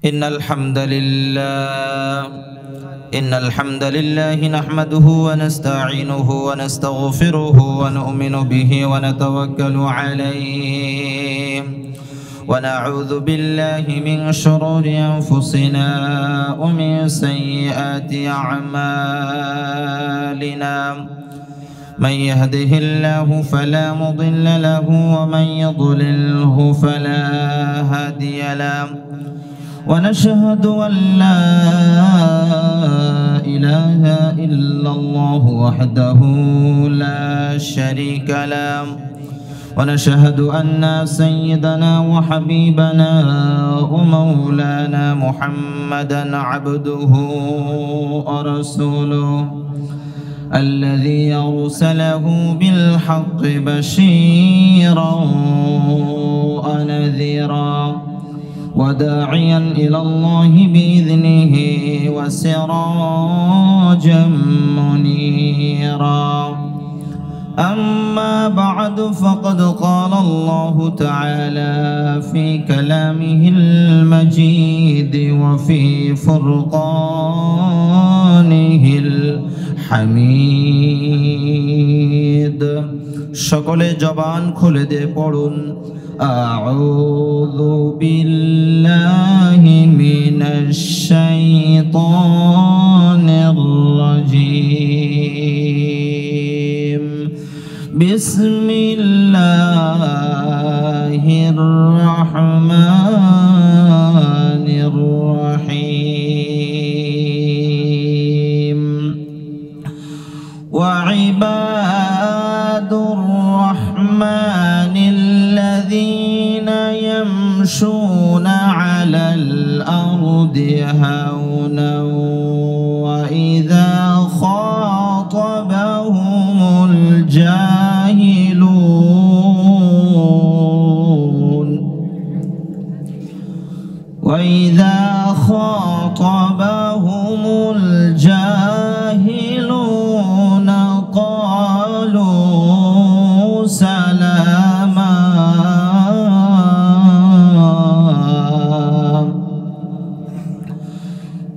إن الحمد لله نحمده ونستعينه ونستغفره ونؤمن به ونتوكل عليه ونعوذ بالله من شرور أنفسنا ومن سيئات أعمالنا من يهده الله فلا مضل له ومن يضلله فلا هادي له ونشهد أن لا إله إلا الله وحده لا شريك له ونشهد أن سيدنا وحبيبنا ومولانا محمدا عبده ورسوله الذي أرسله بالحق بشيرا ونذيرا وداعيا إلى الله بإذنه وسراجا منيرا أما بعد فقد قال الله تعالى في كلامه المجيد وفي فرقانه الحميد সকলে জবান খুলে দিয়ে পড়ুন أعوذ بالله من الشيطان الرجيم بسم الله الرحمن الرحيم وعباد الرحمن الذين يمشون على الأرض هونا وإذا خاطبهم الجاهلون قالوا سلاما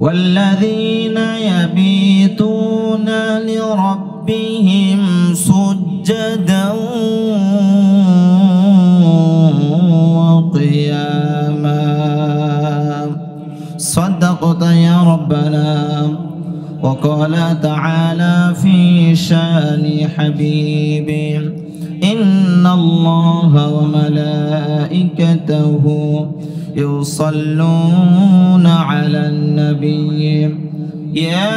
والذين يبيتون لربهم سجدا وقياما صدقت يا ربنا. وقال تعالى في شان حبيبه إن الله وملائكته يصلون على النبي يا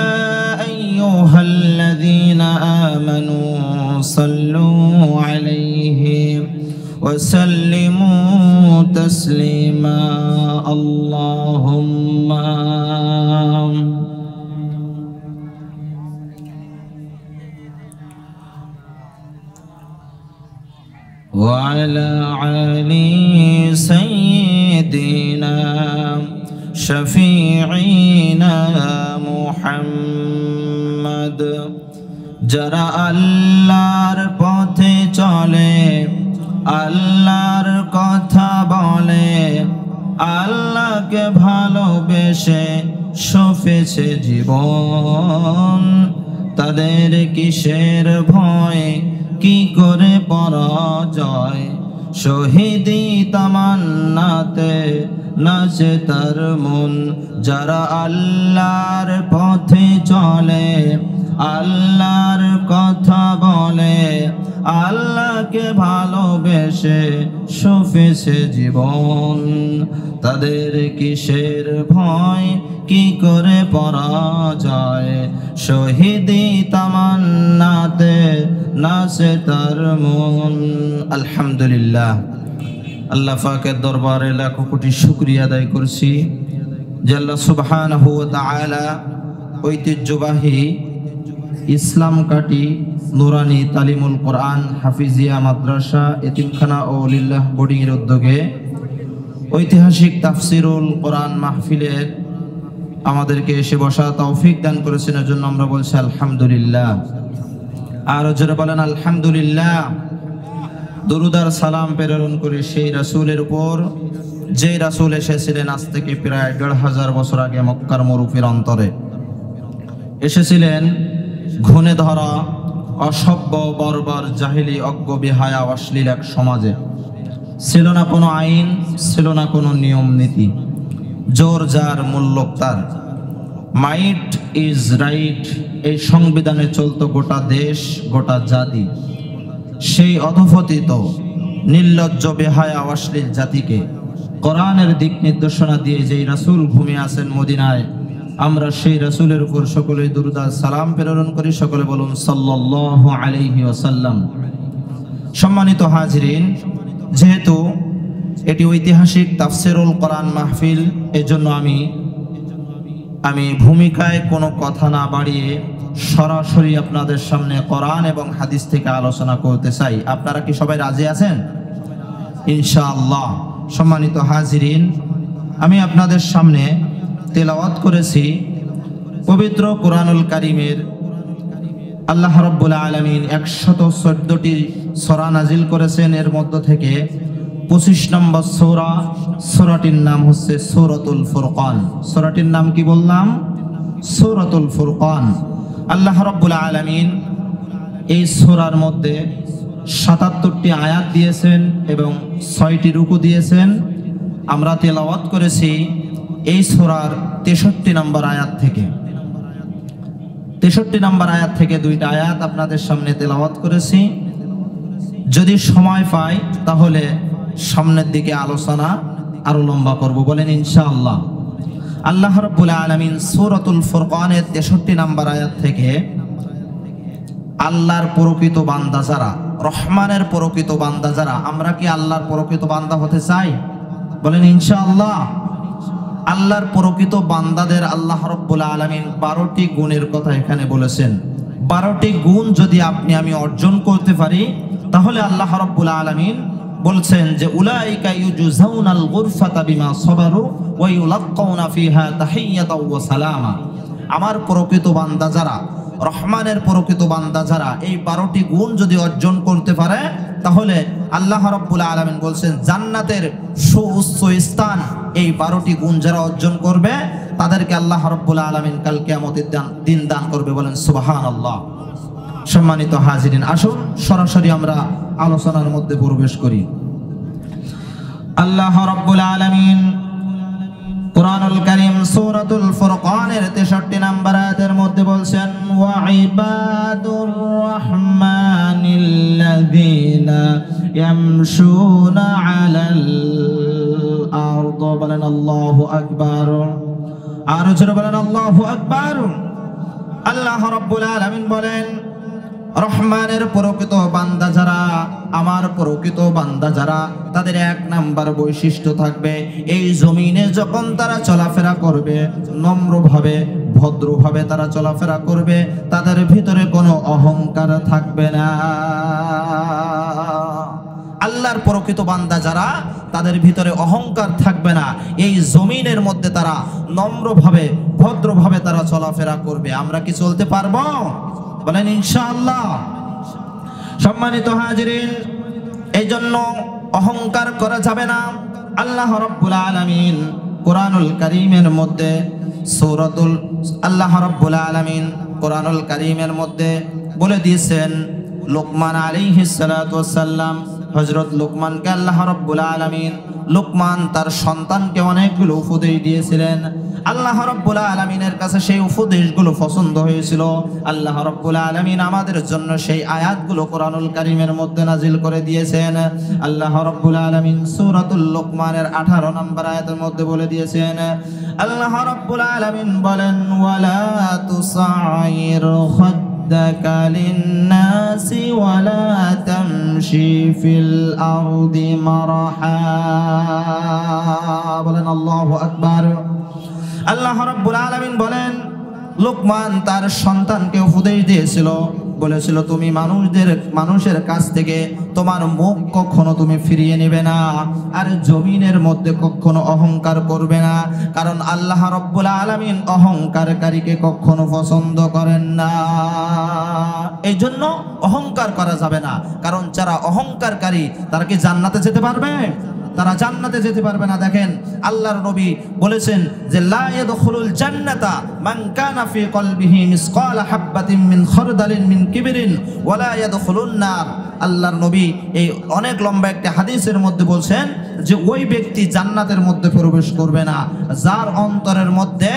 أيها الذين آمنوا صلوا عليه وسلموا تسليما. اللهم وعلى علي سيدنا شفيعنا محمد যারা আল্লাহর পথে চলে আল্লাহর কথা বলে আল্লাহকে ভালোবেসে সফেছে জীবন তাদের কিসের ভয় কি করে পরাজয় শহীদি তামান্নাতে নাচে তার মন যারা আল্লাহর পথে চলে আল্লাহর কথা বলে আল্লাহকে ভালোবেসে সফেছে জীবন তাদের কিসের ভয় কি করে পরাজয় শহীদি তামান্নাতে নাচে তার মন। আলহামদুলিল্লাহ আল্লাহ পাকের দরবারে লাখো কোটি শুকরিয়া আদায় করছি যে আল্লাহ সুবহানাহু ওয়া তাআলা ঐতিহ্যবাহী ইসলাম কাটি নুরানি তালিমুল কোরআন হাফিজিয়া মাদ্রাসা এতিমখানা ও লিল্লাহ বোর্ডিং এর উদ্যোগে ঐতিহাসিক তাফসিরুল কোরআন মাহফিলের আমাদেরকে এসে বসা তৌফিক দান করেছেন এর জন্য আমরা বলছি আলহামদুলিল্লাহ। আর যারা বলেন আলহামদুলিল্লাহ। দরুদ আর সালাম প্রেরণ করে সেই রাসূলের উপর যে রাসূল এসেছিলেন আজ থেকে প্রায় ১৫০০ বছর আগে মক্কার মরুভূমির অন্তরে। এসেছিলেন ঘুণে ধরা অসভ্য বর্বর জাহিলি অজ্ঞ বেহায়া অশ্লীল এক সমাজে। ছিল না কোনো আইন, ছিল না কোনো নিয়ম নীতি, জোর যার মূল্য তার, মাইট ইজ রাইট এই সংবিধানে চলতো গোটা দেশ গোটা জাতি। সেই অধঃপতিত নির্লজ্জ বেহায়া অশ্লীল জাতিকে কোরআনের দিক নির্দেশনা দিয়ে যেই রাসূল ঘুমিয়ে আছেন মদিনায়, আমরা সেই রাসূলের উপর সকলেই দুরূদ আর সালাম প্রেরণ করি। সকলে বলুন সাল্লাল্লাহু আলাইহি ওয়াসাল্লাম। সম্মানিত হাজিরিন, যেহেতু এটি ঐতিহাসিক তাফসিরুল কোরআন মাহফিল, এজন্য আমি ভূমিকায় কোনো কথা না বাড়িয়ে সরাসরি আপনাদের সামনে কোরআন এবং হাদিস থেকে আলোচনা করতে চাই। আপনারা কি সবাই রাজি আছেন? ইনশাআল্লাহ। সম্মানিত হাজিরিন, আমি আপনাদের সামনে তেলাওয়াত করেছি পবিত্র কোরআনুল কারীমের। আল্লাহ রাব্বুল আলামিন ১১৪টি সূরা নাজিল করেছেন। এর মধ্য থেকে ২৫ নম্বর সূরাটির নাম হচ্ছে সূরাতুল ফুরকান। সূরাটির নাম কি বললাম? সূরাতুল ফুরকান। আল্লাহ রাব্বুল আলামিন এই সূরার মধ্যে ৭৭টি আয়াত দিয়েছেন এবং ৬টি রুকু দিয়েছেন। আমরা তেলাওয়াত করেছি এই সূরার ৬৩ নম্বর আয়াত থেকে। ৬৩ নম্বর আয়াত থেকে ২টা আয়াত আপনাদের সামনে তেলাওয়াত করেছি। যদি সময় পাই তাহলে সামনের দিকে আলোচনা আরো লম্বা করব, বলেন ইনশাআল্লাহ। আল্লাহ রাব্বুল আলামিন সূরাতুল ফুরকানের ৬৩ নম্বর আয়াত থেকে আল্লাহর প্রকৃত বান্দা যারা, রহমানের প্রকৃত বান্দা যারা, আমরা কি আল্লাহর প্রকৃত বান্দা হতে চাই? বলেন ইনশাআল্লাহ। আল্লাহর প্রকৃত বান্দাদের আল্লাহ রাব্বুল আলামিন ১২টি গুণের কথা এখানে বলেছেন। ১২টি গুণ যদি আপনি আমি অর্জন করতে পারি তাহলে আল্লাহ রাব্বুল আলামিন বলছেন যে উলাইকা ইউজাউনাল গুরফাতা বিমা সাবারু ওয়া ইউলাক্কাউনা ফিহা তাহিয়াতাও ওয়া সালামা। আমার প্রকৃত বান্দা যারা, রহমানের প্রকৃত বান্দা যারা এই ১২টি গুণ যদি অর্জন করতে পারে তাহলে আল্লাহ রাব্বুল আলামিন বলছেন জান্নাতের সুউচ্চ স্থান এই ১২টি গুণ যারা অর্জন করবে তাদেরকে আল্লাহ রাব্বুল আলামিন কাল কিয়ামতের দিন দান করবে। বলেন সুবহানাল্লাহ। সম্মানিত হাজিরিন, আসুন সরাসরি আমরা আলোচনার মধ্যে প্রবেশ করি। আল্লাহ রাব্বুল আলামিন কুরআনুল কারীম সূরাতুল ফুরকানের ৬৩ নম্বর আয়াতের মধ্যে বলছেন ওয়া ইবাদুর রাহমানিল্লাযীনা ইয়ামশুনা আলাল আরদ। বলেন আল্লাহু আকবার। আর জোরে বলেন আল্লাহু আকবার। আল্লাহ রাব্বুল আলামিন বলেন রহমানের প্রকৃত বান্দা যারা, আমার প্রকৃত বান্দা যারা, তাদের ১ নাম্বার বৈশিষ্ট্য থাকবে এই জমিনে যখন তারা চলাফেরা করবে নম্রভাবে ভদ্রভাবে তারা চলাফেরা করবে, তাদের ভিতরে কোনো অহংকার থাকবে না। আল্লাহর প্রকৃত বান্দা যারা, তাদের ভিতরে অহংকার থাকবে না। এই জমিনের মধ্যে তারা নম্রভাবে ভদ্রভাবে তারা চলাফেরা করবে। আমরা কি চলতে পারবো? বলেন ইনশাআল্লাহ। সম্মানিত হাজিরিন, এই জন্য অহংকার করা যাবে না। আল্লাহ রাব্বুল আলামিন কুরআনুল কারীমের মধ্যে আল্লাহ রাব্বুল আলামিন কুরআনুল কারীমের মধ্যে বলে দিয়েছেন লুকমান আলাইহিস সালাতু ওয়াস সালাম, হযরত লুকমানকে আল্লাহ রাব্বুল আলামিন, লুকমান তার সন্তানকে অনেকগুলো উপদেশ দিয়েছিলেন। আল্লাহ রাব্বুল আলামিনের কাছে সেই উপদেশগুলো পছন্দ হয়েছিল। আল্লাহ রাব্বুল আলামিন আমাদের জন্য সেই আয়াতগুলো কোরআনুল কারীমের মধ্যে নাজিল করে দিয়েছেন। আল্লাহ রাব্বুল আলামিন সূরাতুল লুকমানের 18 নম্বর আয়াতের মধ্যে বলে দিয়েছেন, আল্লাহ রাব্বুল আলামিন বলেন ওয়ালা তুসাইর খাদ্দাকা লিন-নাসি ওয়ালা তামশি ফিল আরদি মারহা। বলেন আল্লাহু আকবার। আল্লাহ রাব্বুল আলামিন বলেন লুকমান তার সন্তানকে উপদেশ দিয়েছিল, বলেছিল তুমি মানুষের কাছ থেকে তোমার মুখ কখনো তুমি ফিরিয়ে নেবে না, আর জমিনের মধ্যে কখনো অহংকার করবে না, কারণ আল্লাহ রাব্বুল আলামিন অহংকারকারীকে কখনো পছন্দ করেন না। এই জন্য অহংকার করা যাবে না, কারণ যারা অহংকারকারী তারা কি জান্নাতে যেতে পারবে? তারা জান্নাতে যেতে পারবে না। দেখেন আল্লাহর নবী বলেছেন যে লা ইয়াদখুলুল জান্নাতা মান কানা ফি কলবিহি মিসকালা হাববাতিন মিন খারদালিন মিন কিবরিন ওয়া লা ইয়াদখুলুন নার। আল্লাহর নবী এই অনেক লম্বা একটা হাদিসের মধ্যে বলছেন যে ওই ব্যক্তি জান্নাতের মধ্যে প্রবেশ করবে না যার অন্তরের মধ্যে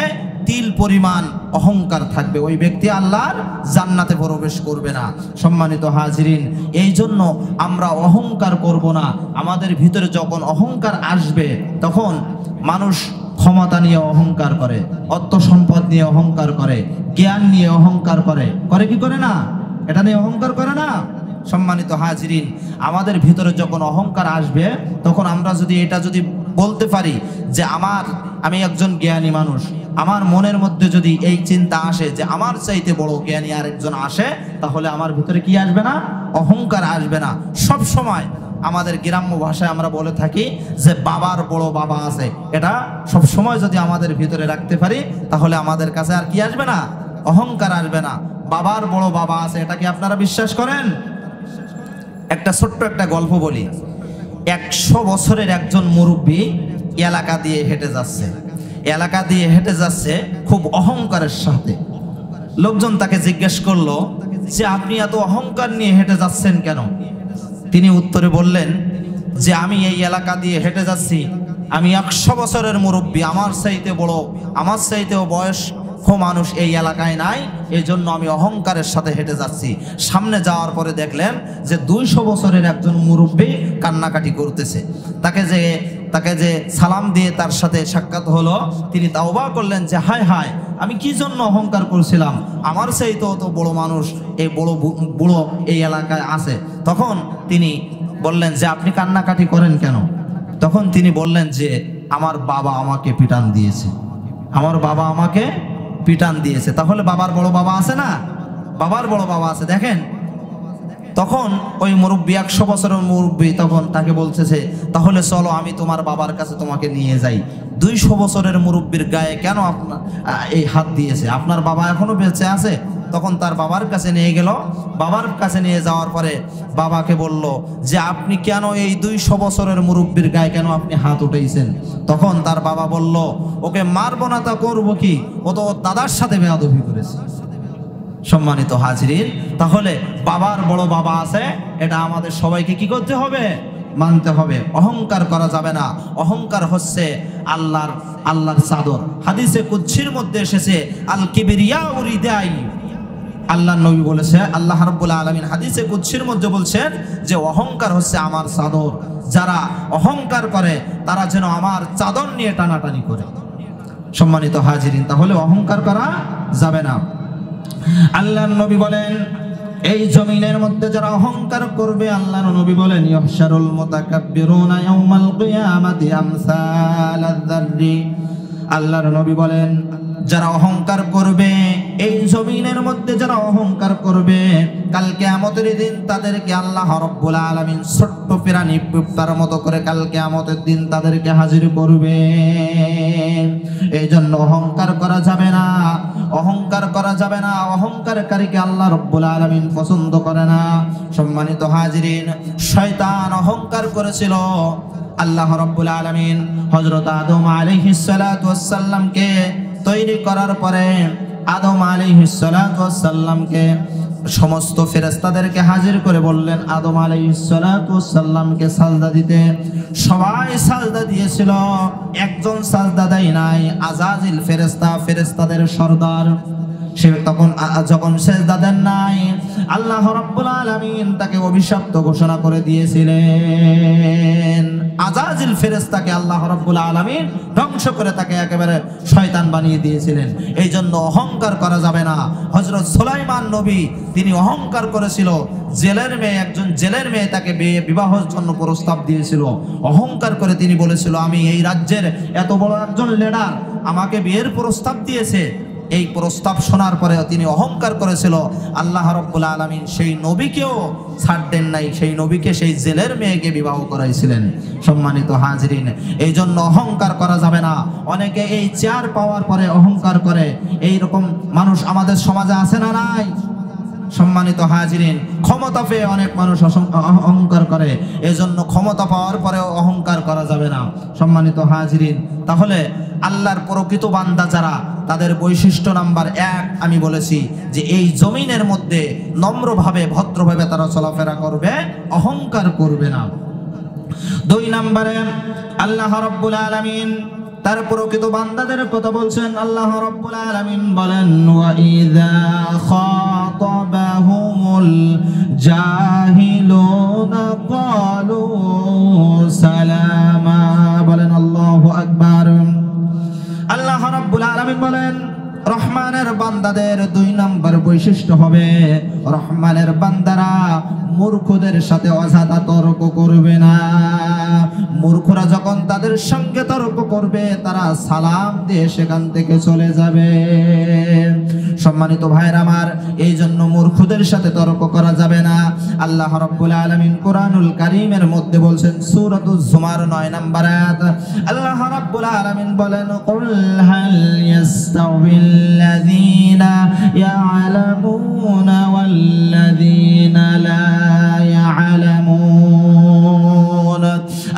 তিল পরিমাণ অহংকার থাকবে, ওই ব্যক্তি আল্লাহর জান্নাতে প্রবেশ করবে না। সম্মানিত হাজিরিন, এই জন্য আমরা অহংকার করব না। আমাদের ভিতরে যখন অহংকার আসবে তখন মানুষ ক্ষমতা নিয়ে অহংকার করে, অর্থ সম্পদ নিয়ে অহংকার করে, জ্ঞান নিয়ে অহংকার করে, করে কি করে না? এটা নিয়ে অহংকার করে না? সম্মানিত হাজিরিন, আমাদের ভিতরে যখন অহংকার আসবে তখন আমরা যদি বলতে পারি যে আমি একজন জ্ঞানী মানুষ, আমার মনের মধ্যে যদি এই চিন্তা আসে যে আমার চাইতে বড় জ্ঞানী আরেকজন আসে, তাহলে আমার ভিতরে কি আসবে না? অহংকার আসবে না। সব সময় আমাদের গ্রাম্য ভাষায় আমরা বলে থাকি যে বাবার বড় বাবা আছে, এটা সব সময় যদি আমাদের ভিতরে রাখতে পারি তাহলে আমাদের কাছে আর কি আসবে না? অহংকার আসবে না। বাবার বড় বাবা আছে, এটা কি আপনারা বিশ্বাস করেন? একটা ছোট্ট একটা গল্প বলি। 100 বছরের একজন মুরব্বী এলাকা দিয়ে হেঁটে যাচ্ছে খুব অহংকারের সাথে। লোকজন তাকে জিজ্ঞেস করলো যে আপনি এত অহংকার নিয়ে হেঁটে যাচ্ছেন কেন? তিনি উত্তরে বললেন যে আমি এই এলাকা দিয়ে হেঁটে যাচ্ছি, আমি 100 বছরের মুরব্বী, আমার চাইতেও বয়স্ক মানুষ এই এলাকায় নাই, এই জন্য আমি অহংকারের সাথে হেঁটে যাচ্ছি। সামনে যাওয়ার পরে দেখলেন যে 200 বছরের একজন মুরব্বী কান্নাকাটি করতেছে। তাকে যে সালাম দিয়ে তার সাথে সাক্ষাৎ হলো, তিনি তাওবা করলেন যে হায় হায়, আমি কি জন্য অহংকার করছিলাম, আমার চাইতেও তো বড় মানুষ এই বুড়ো এই এলাকায় আছে। তখন তিনি বললেন যে আপনি কান্নাকাটি করেন কেন? তখন তিনি বললেন যে আমার বাবা আমাকে পিটান দিয়েছে। তাহলে বাবার বড় বাবা আছে না? বাবার বড় বাবা আছে। দেখেন তখন ওই মুরব্বী, 100 বছরের মুরব্বী, তখন তাকে বলতেছে তাহলে চলো আমি তোমার বাবার কাছে তোমাকে নিয়ে যাই। 200 বছরের মুরব্বীর গায়ে কেন আপনার এই হাত দিয়েছে? আপনার বাবা এখনো বেঁচে আছে? তখন তার বাবার কাছে নিয়ে গেল। বাবার কাছে নিয়ে যাওয়ার পরে বাবাকে বলল যে আপনি কেন এই 200 বছরের মুরব্বীর গায়ে কেন আপনি হাত উঠাইছেন? তখন তার বাবা বলল ওকে মারবো না তা করবো কি, ও তো দাদার সাথে বেয়াদবি করেছে। সম্মানিত হাজিরিন, তাহলে বাবার বড় বাবা আছে, এটা আমাদের সবাইকে কি করতে হবে? মানতে হবে। অহংকার করা যাবে না। অহংকার হচ্ছে আল্লাহর চাদর। হাদিসে কুদসির মধ্যে এসেছে আল কিবরিয়া উরিদাই। আল্লাহর নবী বলেছে, আল্লাহ রাব্বুল আলামিন হাদিসে কুদসির মধ্যে বলছেন যে অহংকার হচ্ছে আমার চাদর। যারা অহংকার করে তারা যেন আমার চাদর নিয়ে টানাটানি করে। সম্মানিত হাজিরিন, তাহলে অহংকার করা যাবে না। আল্লাহর নবী বলেন এই জমিনের মধ্যে যারা অহংকার করবে, আল্লাহর নবী বলেন ইহশারুল মুতাকাব্বিরুনা ইয়াউমাল কিয়ামাতি আমসালায যাররি। আল্লাহর নবী বলেন যারা অহংকার করবে, এই জমিনের মধ্যে যারা অহংকার করবে, কাল কিয়ামতের দিন তাদেরকে আল্লাহ রাব্বুল আলামিন ছোট্ট প্রাণী পিঁপড়ার মতো করে কাল কিয়ামতের দিন তাদেরকে হাজির করবে। এই জন্য অহংকার করা যাবে না। অহংকারকারীকে আল্লাহ রাব্বুল আলামিন পছন্দ করে না। সম্মানিত হাজিরিন, শয়তান অহংকার করেছিল। আল্লাহ রাব্বুল আলামিন হযরত আদম আলাইহিস সালাতু ওয়াস সালামকে তৈরি করার পরে আদম আলাইহিস সালাতু ওয়াস সালামকে সমস্ত ফেরেশতাদেরকে হাজির করে বললেন আদম আলাইহিস সালাতু ওয়াস সালামকে সাজদা দিতে। সবাই সাজদা দিয়েছিল, একজন সাজদা দেয় নাই, আজাজিল ফেরেশতাদের সরদার। সে যখন সেজদা দেন নাই, আল্লাহ রাব্বুল আলামিন তাকে অভিশপ্ত ঘোষণা করে দিয়েছিলেন। আজাজিল ফেরেশতাকে আল্লাহ রাব্বুল আলামিন ধ্বংস করে তাকে একেবারে শয়তান বানিয়ে দিয়েছিলেন। এই জন্য অহংকার করা যাবে না। হযরত সুলাইমান নবী তিনি অহংকার করেছিল। একজন জেলের মেয়ে তাকে বিবাহের জন্য প্রস্তাব দিয়েছিল। অহংকার করে তিনি বলেছিল আমি এই রাজ্যের এত বড় একজন লিডার, আমাকে বিয়ের প্রস্তাব দিয়েছে। এই প্রস্তাব শোনার পরে তিনি অহংকার করেছিল। আল্লাহ রাব্বুল আলামিন সেই নবীকেও ছাড় দেন নাই, সেই নবীকে সেই জেলের মেয়েকে বিবাহ করাইছিলেন। সম্মানিত হাজিরিন, এই জন্য অহংকার করা যাবে না। অনেকে এই চেয়ার পাওয়ার পরে অহংকার করে, এই রকম মানুষ আমাদের সমাজে আছে না নাই? সম্মানিত হাজিরিন, ক্ষমতা পেয়ে অনেক মানুষ অহংকার করে, এজন্য ক্ষমতা পাওয়ার পরেও অহংকার করা যাবে না। সম্মানিত হাজিরিন, তাহলে আল্লাহর প্রকৃত বান্দা যারা, তাদের বৈশিষ্ট্য নাম্বার 1 আমি বলেছি যে এই জমিনের মধ্যে নম্রভাবে ভদ্রভাবে তারা চলাফেরা করবে, অহংকার করবে না। 2 নম্বরে আল্লাহ রাব্বুল আলামিন তার প্রকৃত বান্দাদের কথা বলছেন। আল্লাহ রাব্বুল আলামিন বলেন, ওয়া ইযা খাতাবাহুমুল জাহিলুনা ক্বালু সালামা। বলেন আল্লাহু আকবার। আল্লাহ রাব্বুল আলামিন বলেন, রহমানের বান্দাদের 2 নম্বর বৈশিষ্ট্য হবে, রহমানের বান্দারা মূর্খদের সাথে অযথা তর্ক করবে না। মূর্খরা যখন তাদের সঙ্গে তর্ক করবে, তারা সালাম দিয়ে সেখান থেকে চলে যাবে। সম্মানিত ভাইরা আমার, এই জন্য মূর্খদের সাথে তর্ক করা যাবে না। আল্লাহ রাব্বুল আলামিন কোরআনুল কারীমের মধ্যে বলছেন, সূরাতুজ জুমার 9 নম্বর আয়াত, আল্লাহ রাব্বুল আলামিন বলেন, কুল হাল ইয়াস্তাউিল্লাযীনা ইয়া'লামুনা ওয়াল্লাযীনা লা ইয়া'লামুন।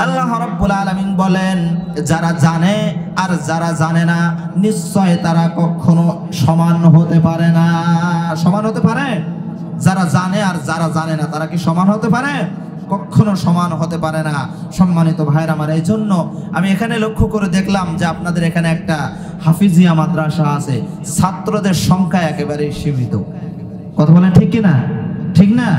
আল্লাহ রাব্বুল আলামিন বলেন, যারা জানে আর যারা জানে না, নিশ্চয় তারা কখনো সমান হতে পারে না। সমান হতে পারে? যারা জানে আর যারা জানে না, তারা কি সমান হতে পারে? কখনো সমান হতে পারে না। সম্মানিত ভাইরা আমার, এই জন্য আমি এখানে লক্ষ্য করে দেখলাম যে আপনাদের এখানে একটা হাফিজিয়া মাদ্রাসা আছে, ছাত্রদের সংখ্যা একেবারেই সীমিত। কথা বলেন ঠিক কিনা? ঠিক না?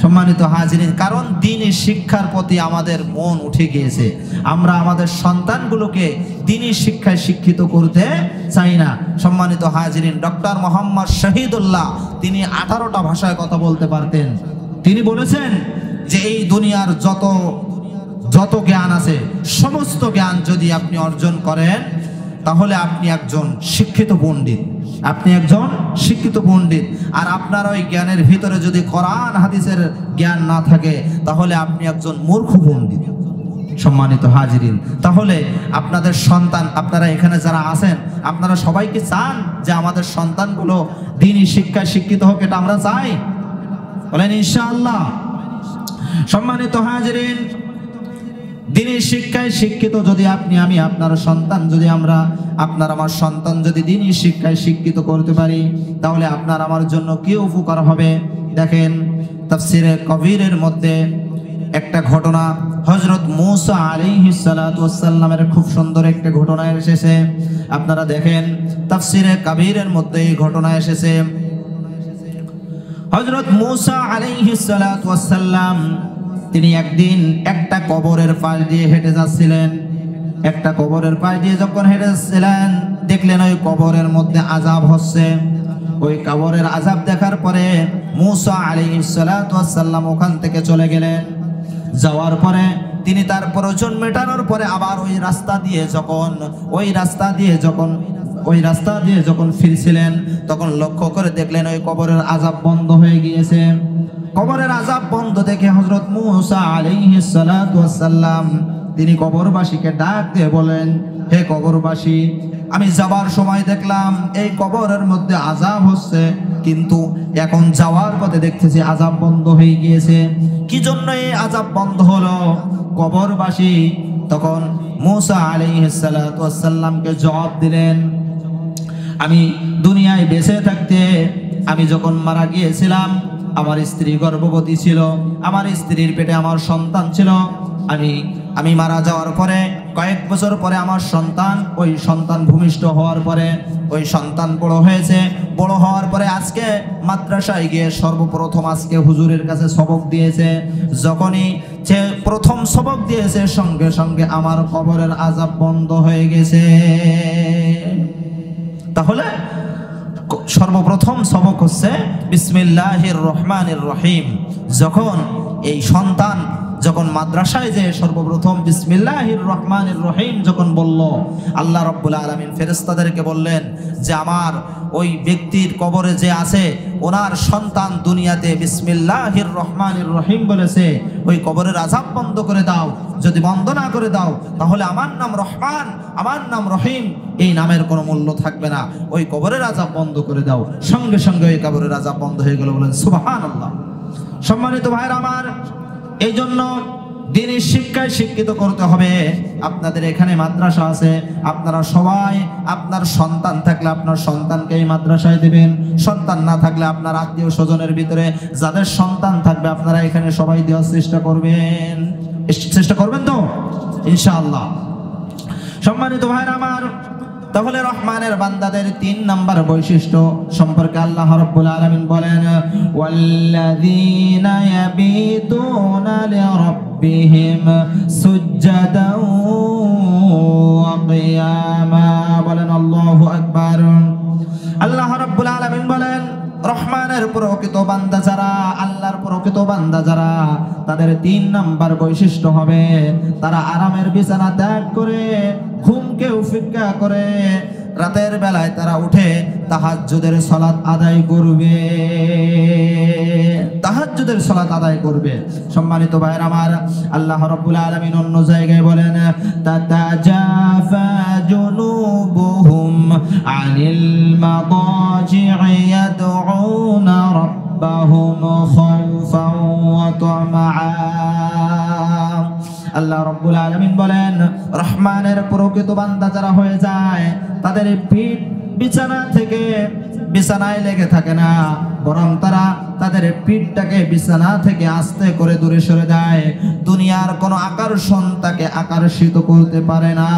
সম্মানিত হাজিরিন, কারণ দ্বীনি শিক্ষার প্রতি আমাদের মন উঠে গিয়েছে। আমরা আমাদের সন্তানগুলোকে দ্বীনি শিক্ষায় শিক্ষিত করতে চাই না। সম্মানিত হাজিরিন, ডক্টর মোহাম্মদ শহীদুল্লাহ তিনি 18টা ভাষায় কথা বলতে পারতেন। তিনি বলেছেন যে এই দুনিয়ার যত জ্ঞান আছে, সমস্ত জ্ঞান যদি আপনি অর্জন করেন, তাহলে আপনি একজন শিক্ষিত পণ্ডিত। আপনি একজন শিক্ষিত পণ্ডিত। আর আপনার ওই জ্ঞানের ভিতরে যদি কোরআন হাদিসের জ্ঞান না থাকে, তাহলে আপনি একজন মূর্খ পণ্ডিত। সম্মানিত হাজিরিন, তাহলে আপনাদের সন্তান, আপনারা এখানে যারা আছেন, আপনারা সবাই কি চান যে আমাদের সন্তানগুলো দ্বীনি শিক্ষায় শিক্ষিত হোক? এটা আমরা চাই, বলেন ইনশাআল্লাহ। সম্মানিত হাজিরিন, দ্বীনি শিক্ষায় শিক্ষিত যদি আপনি, আমি, আপনার সন্তান যদি আমরা, আপনার আমার সন্তান যদি দ্বীনি শিক্ষায় শিক্ষিত করতে পারি, তাহলে আপনার আমার জন্য কি উপকার হবে। দেখেন, তাফসিরে কবিরের মধ্যে একটা ঘটনা, হযরত মূসা আলাইহিস সালাতু ওয়াস সালামের খুব সুন্দর একটা ঘটনা এসেছে। আপনারা দেখেন, তাফসিরে কবিরের মধ্যে এই ঘটনা এসেছে। হযরত মূসা আলাইহিস সালাতু ওয়াস সালাম তিনি একদিন একটা কবরের পাশ দিয়ে হেঁটে যাচ্ছিলেন। একটা কবরের পাশ দিয়ে যখন হেঁটে যাচ্ছিলেন, দেখলেন ওই কবরের মধ্যে আযাব হচ্ছে। ওই কবরের আযাব দেখার পরে মূসা আলাইহিস সালাতু ওয়াস সালাম ওখান থেকে চলে গেলেন। যাওয়ার পরে তিনি তার প্রয়োজন মেটানোর পরে আবার ওই রাস্তা দিয়ে যখন ফিরছিলেন, তখন লক্ষ্য করে দেখলেন ওই কবরের আযাব বন্ধ হয়ে গিয়েছে। কবরের আযাব বন্ধ দেখে হযরত মূসা আলাইহিস সালাতু ওয়াস সালাম তিনি কবরবাসীকে ডাক দিয়ে বলেন, হে কবরবাসী, আমি যাবার সময় দেখলাম এই কবরের মধ্যে আযাব হচ্ছে, কিন্তু এখন যাওয়ার পথে দেখতেছি আযাব বন্ধ হয়ে গিয়েছে। কি জন্য এই আযাব বন্ধ হলো? কবরবাসী তখন মূসা আলাইহিস সালাতু ওয়াস সালামকে জবাব দিলেন, আমি দুনিয়ায় বেঁচে থাকতে, আমি যখন মারা গিয়েছিলাম, আমার স্ত্রী গর্ভবতী ছিল, আমার স্ত্রীর পেটে আমার সন্তান ছিল। আমি মারা যাওয়ার পরে কয়েক বছর পরে আমার ওই সন্তান ভূমিষ্ঠ হওয়ার পরে ওই সন্তান বড় হয়েছে। বড় হওয়ার পরে আজকে মাদ্রাসায় গিয়ে সর্বপ্রথম আজকে হুজুরের কাছে সবক দিয়েছে। যখনই সে প্রথম সবক দিয়েছে, সঙ্গে সঙ্গে আমার কবরের আযাব বন্ধ হয়ে গেছে। তাহলে সর্বপ্রথম সবক হচ্ছে বিসমিল্লাহির রহমানির রহিম। যখন এই সন্তান যখন মাদ্রাসায় যে সর্বপ্রথম বিসমিল্লাহির রহমানির রহিম যখন বলল, আল্লাহ রাব্বুল আলামিন ফেরেশতাদেরকে বললেন যে আমার ওই ব্যক্তির কবরে যে আছে ওনার সন্তান দুনিয়াতে বিসমিল্লাহির রহমানির রহিম বলেছে, ওই কবরের আযাব বন্ধ করে দাও। যদি বন্ধ না করে দাও তাহলে আমার নাম রহমান, আমার নাম রহিম, এই নামের কোনো মূল্য থাকবে না। ওই কবরের আযাব বন্ধ করে দাও। সঙ্গে সঙ্গে ওই কবরের আযাব বন্ধ হয়ে গেল। বলেন সুবহানাল্লাহ। সম্মানিত ভাইরা আমার, এই জন্য দিনের শিক্ষায় শিক্ষিত করতে হবে। আপনাদের এখানে মাদ্রাসা আছে, আপনারা সবাই আপনার সন্তান থাকলে আপনার সন্তানকে এই মাদ্রাসায় দিবেন। সন্তান না থাকলে আপনার আত্মীয় স্বজনের ভিতরে যাদের সন্তান থাকবে আপনারা এখানে সবাই দেওয়ার চেষ্টা করবেন। চেষ্টা করবেন তো ইনশাআল্লাহ। সম্মানিত ভাইরা আমার, তাহলে রহমানের বান্দাদের 3 নাম্বার বৈশিষ্ট্য সম্পর্কে আল্লাহ রাব্বুল আলামিন বলেন, ওয়াল্লাযীনা ইয়াবিতুনা লিরাব্বিহিম সুজদাও ওয়া কিয়ামা। বলেন আল্লাহু আকবার। আল্লাহ রাব্বুল আলামিন বলেন, রহমানের প্রকৃত বান্দা যারা, আল্লাহর প্রকৃত বান্দা যারা, তাদের 3 নাম্বার বৈশিষ্ট্য হবে তারা আরামের বিছানা ত্যাগ করে, ঘুমকে উপেক্ষা করে রাতের বেলায় তারা উঠে তাহাজ্জুদের সালাত আদায় করবে। তাহাজ্জুদের সালাত আদায় করবে। সম্মানিত ভাইরা আমার, আল্লাহ রাব্বুল আলামিন অন্য জায়গায় বলেন, তাতাজাফা জুনুবুহুম আনিল মাদাজি'i ইয়াদউনা রাব্বাহুম খাওফান ওয়া তামাআ। আল্লাহ রাব্বুল আলামিন বলেন, রহমানের প্রকৃত বান্দা যারা হয়ে যায় তাদের পিঠ বিছানা থেকে বিছানায় লেগে থাকে না, বরং তারা তাদের পিঠটাকে বিছানা থেকে আস্তে করে দূরে সরে দেয়। দুনিয়ার কোনো আকর্ষণ তাকে আকর্ষিত করতে পারে না।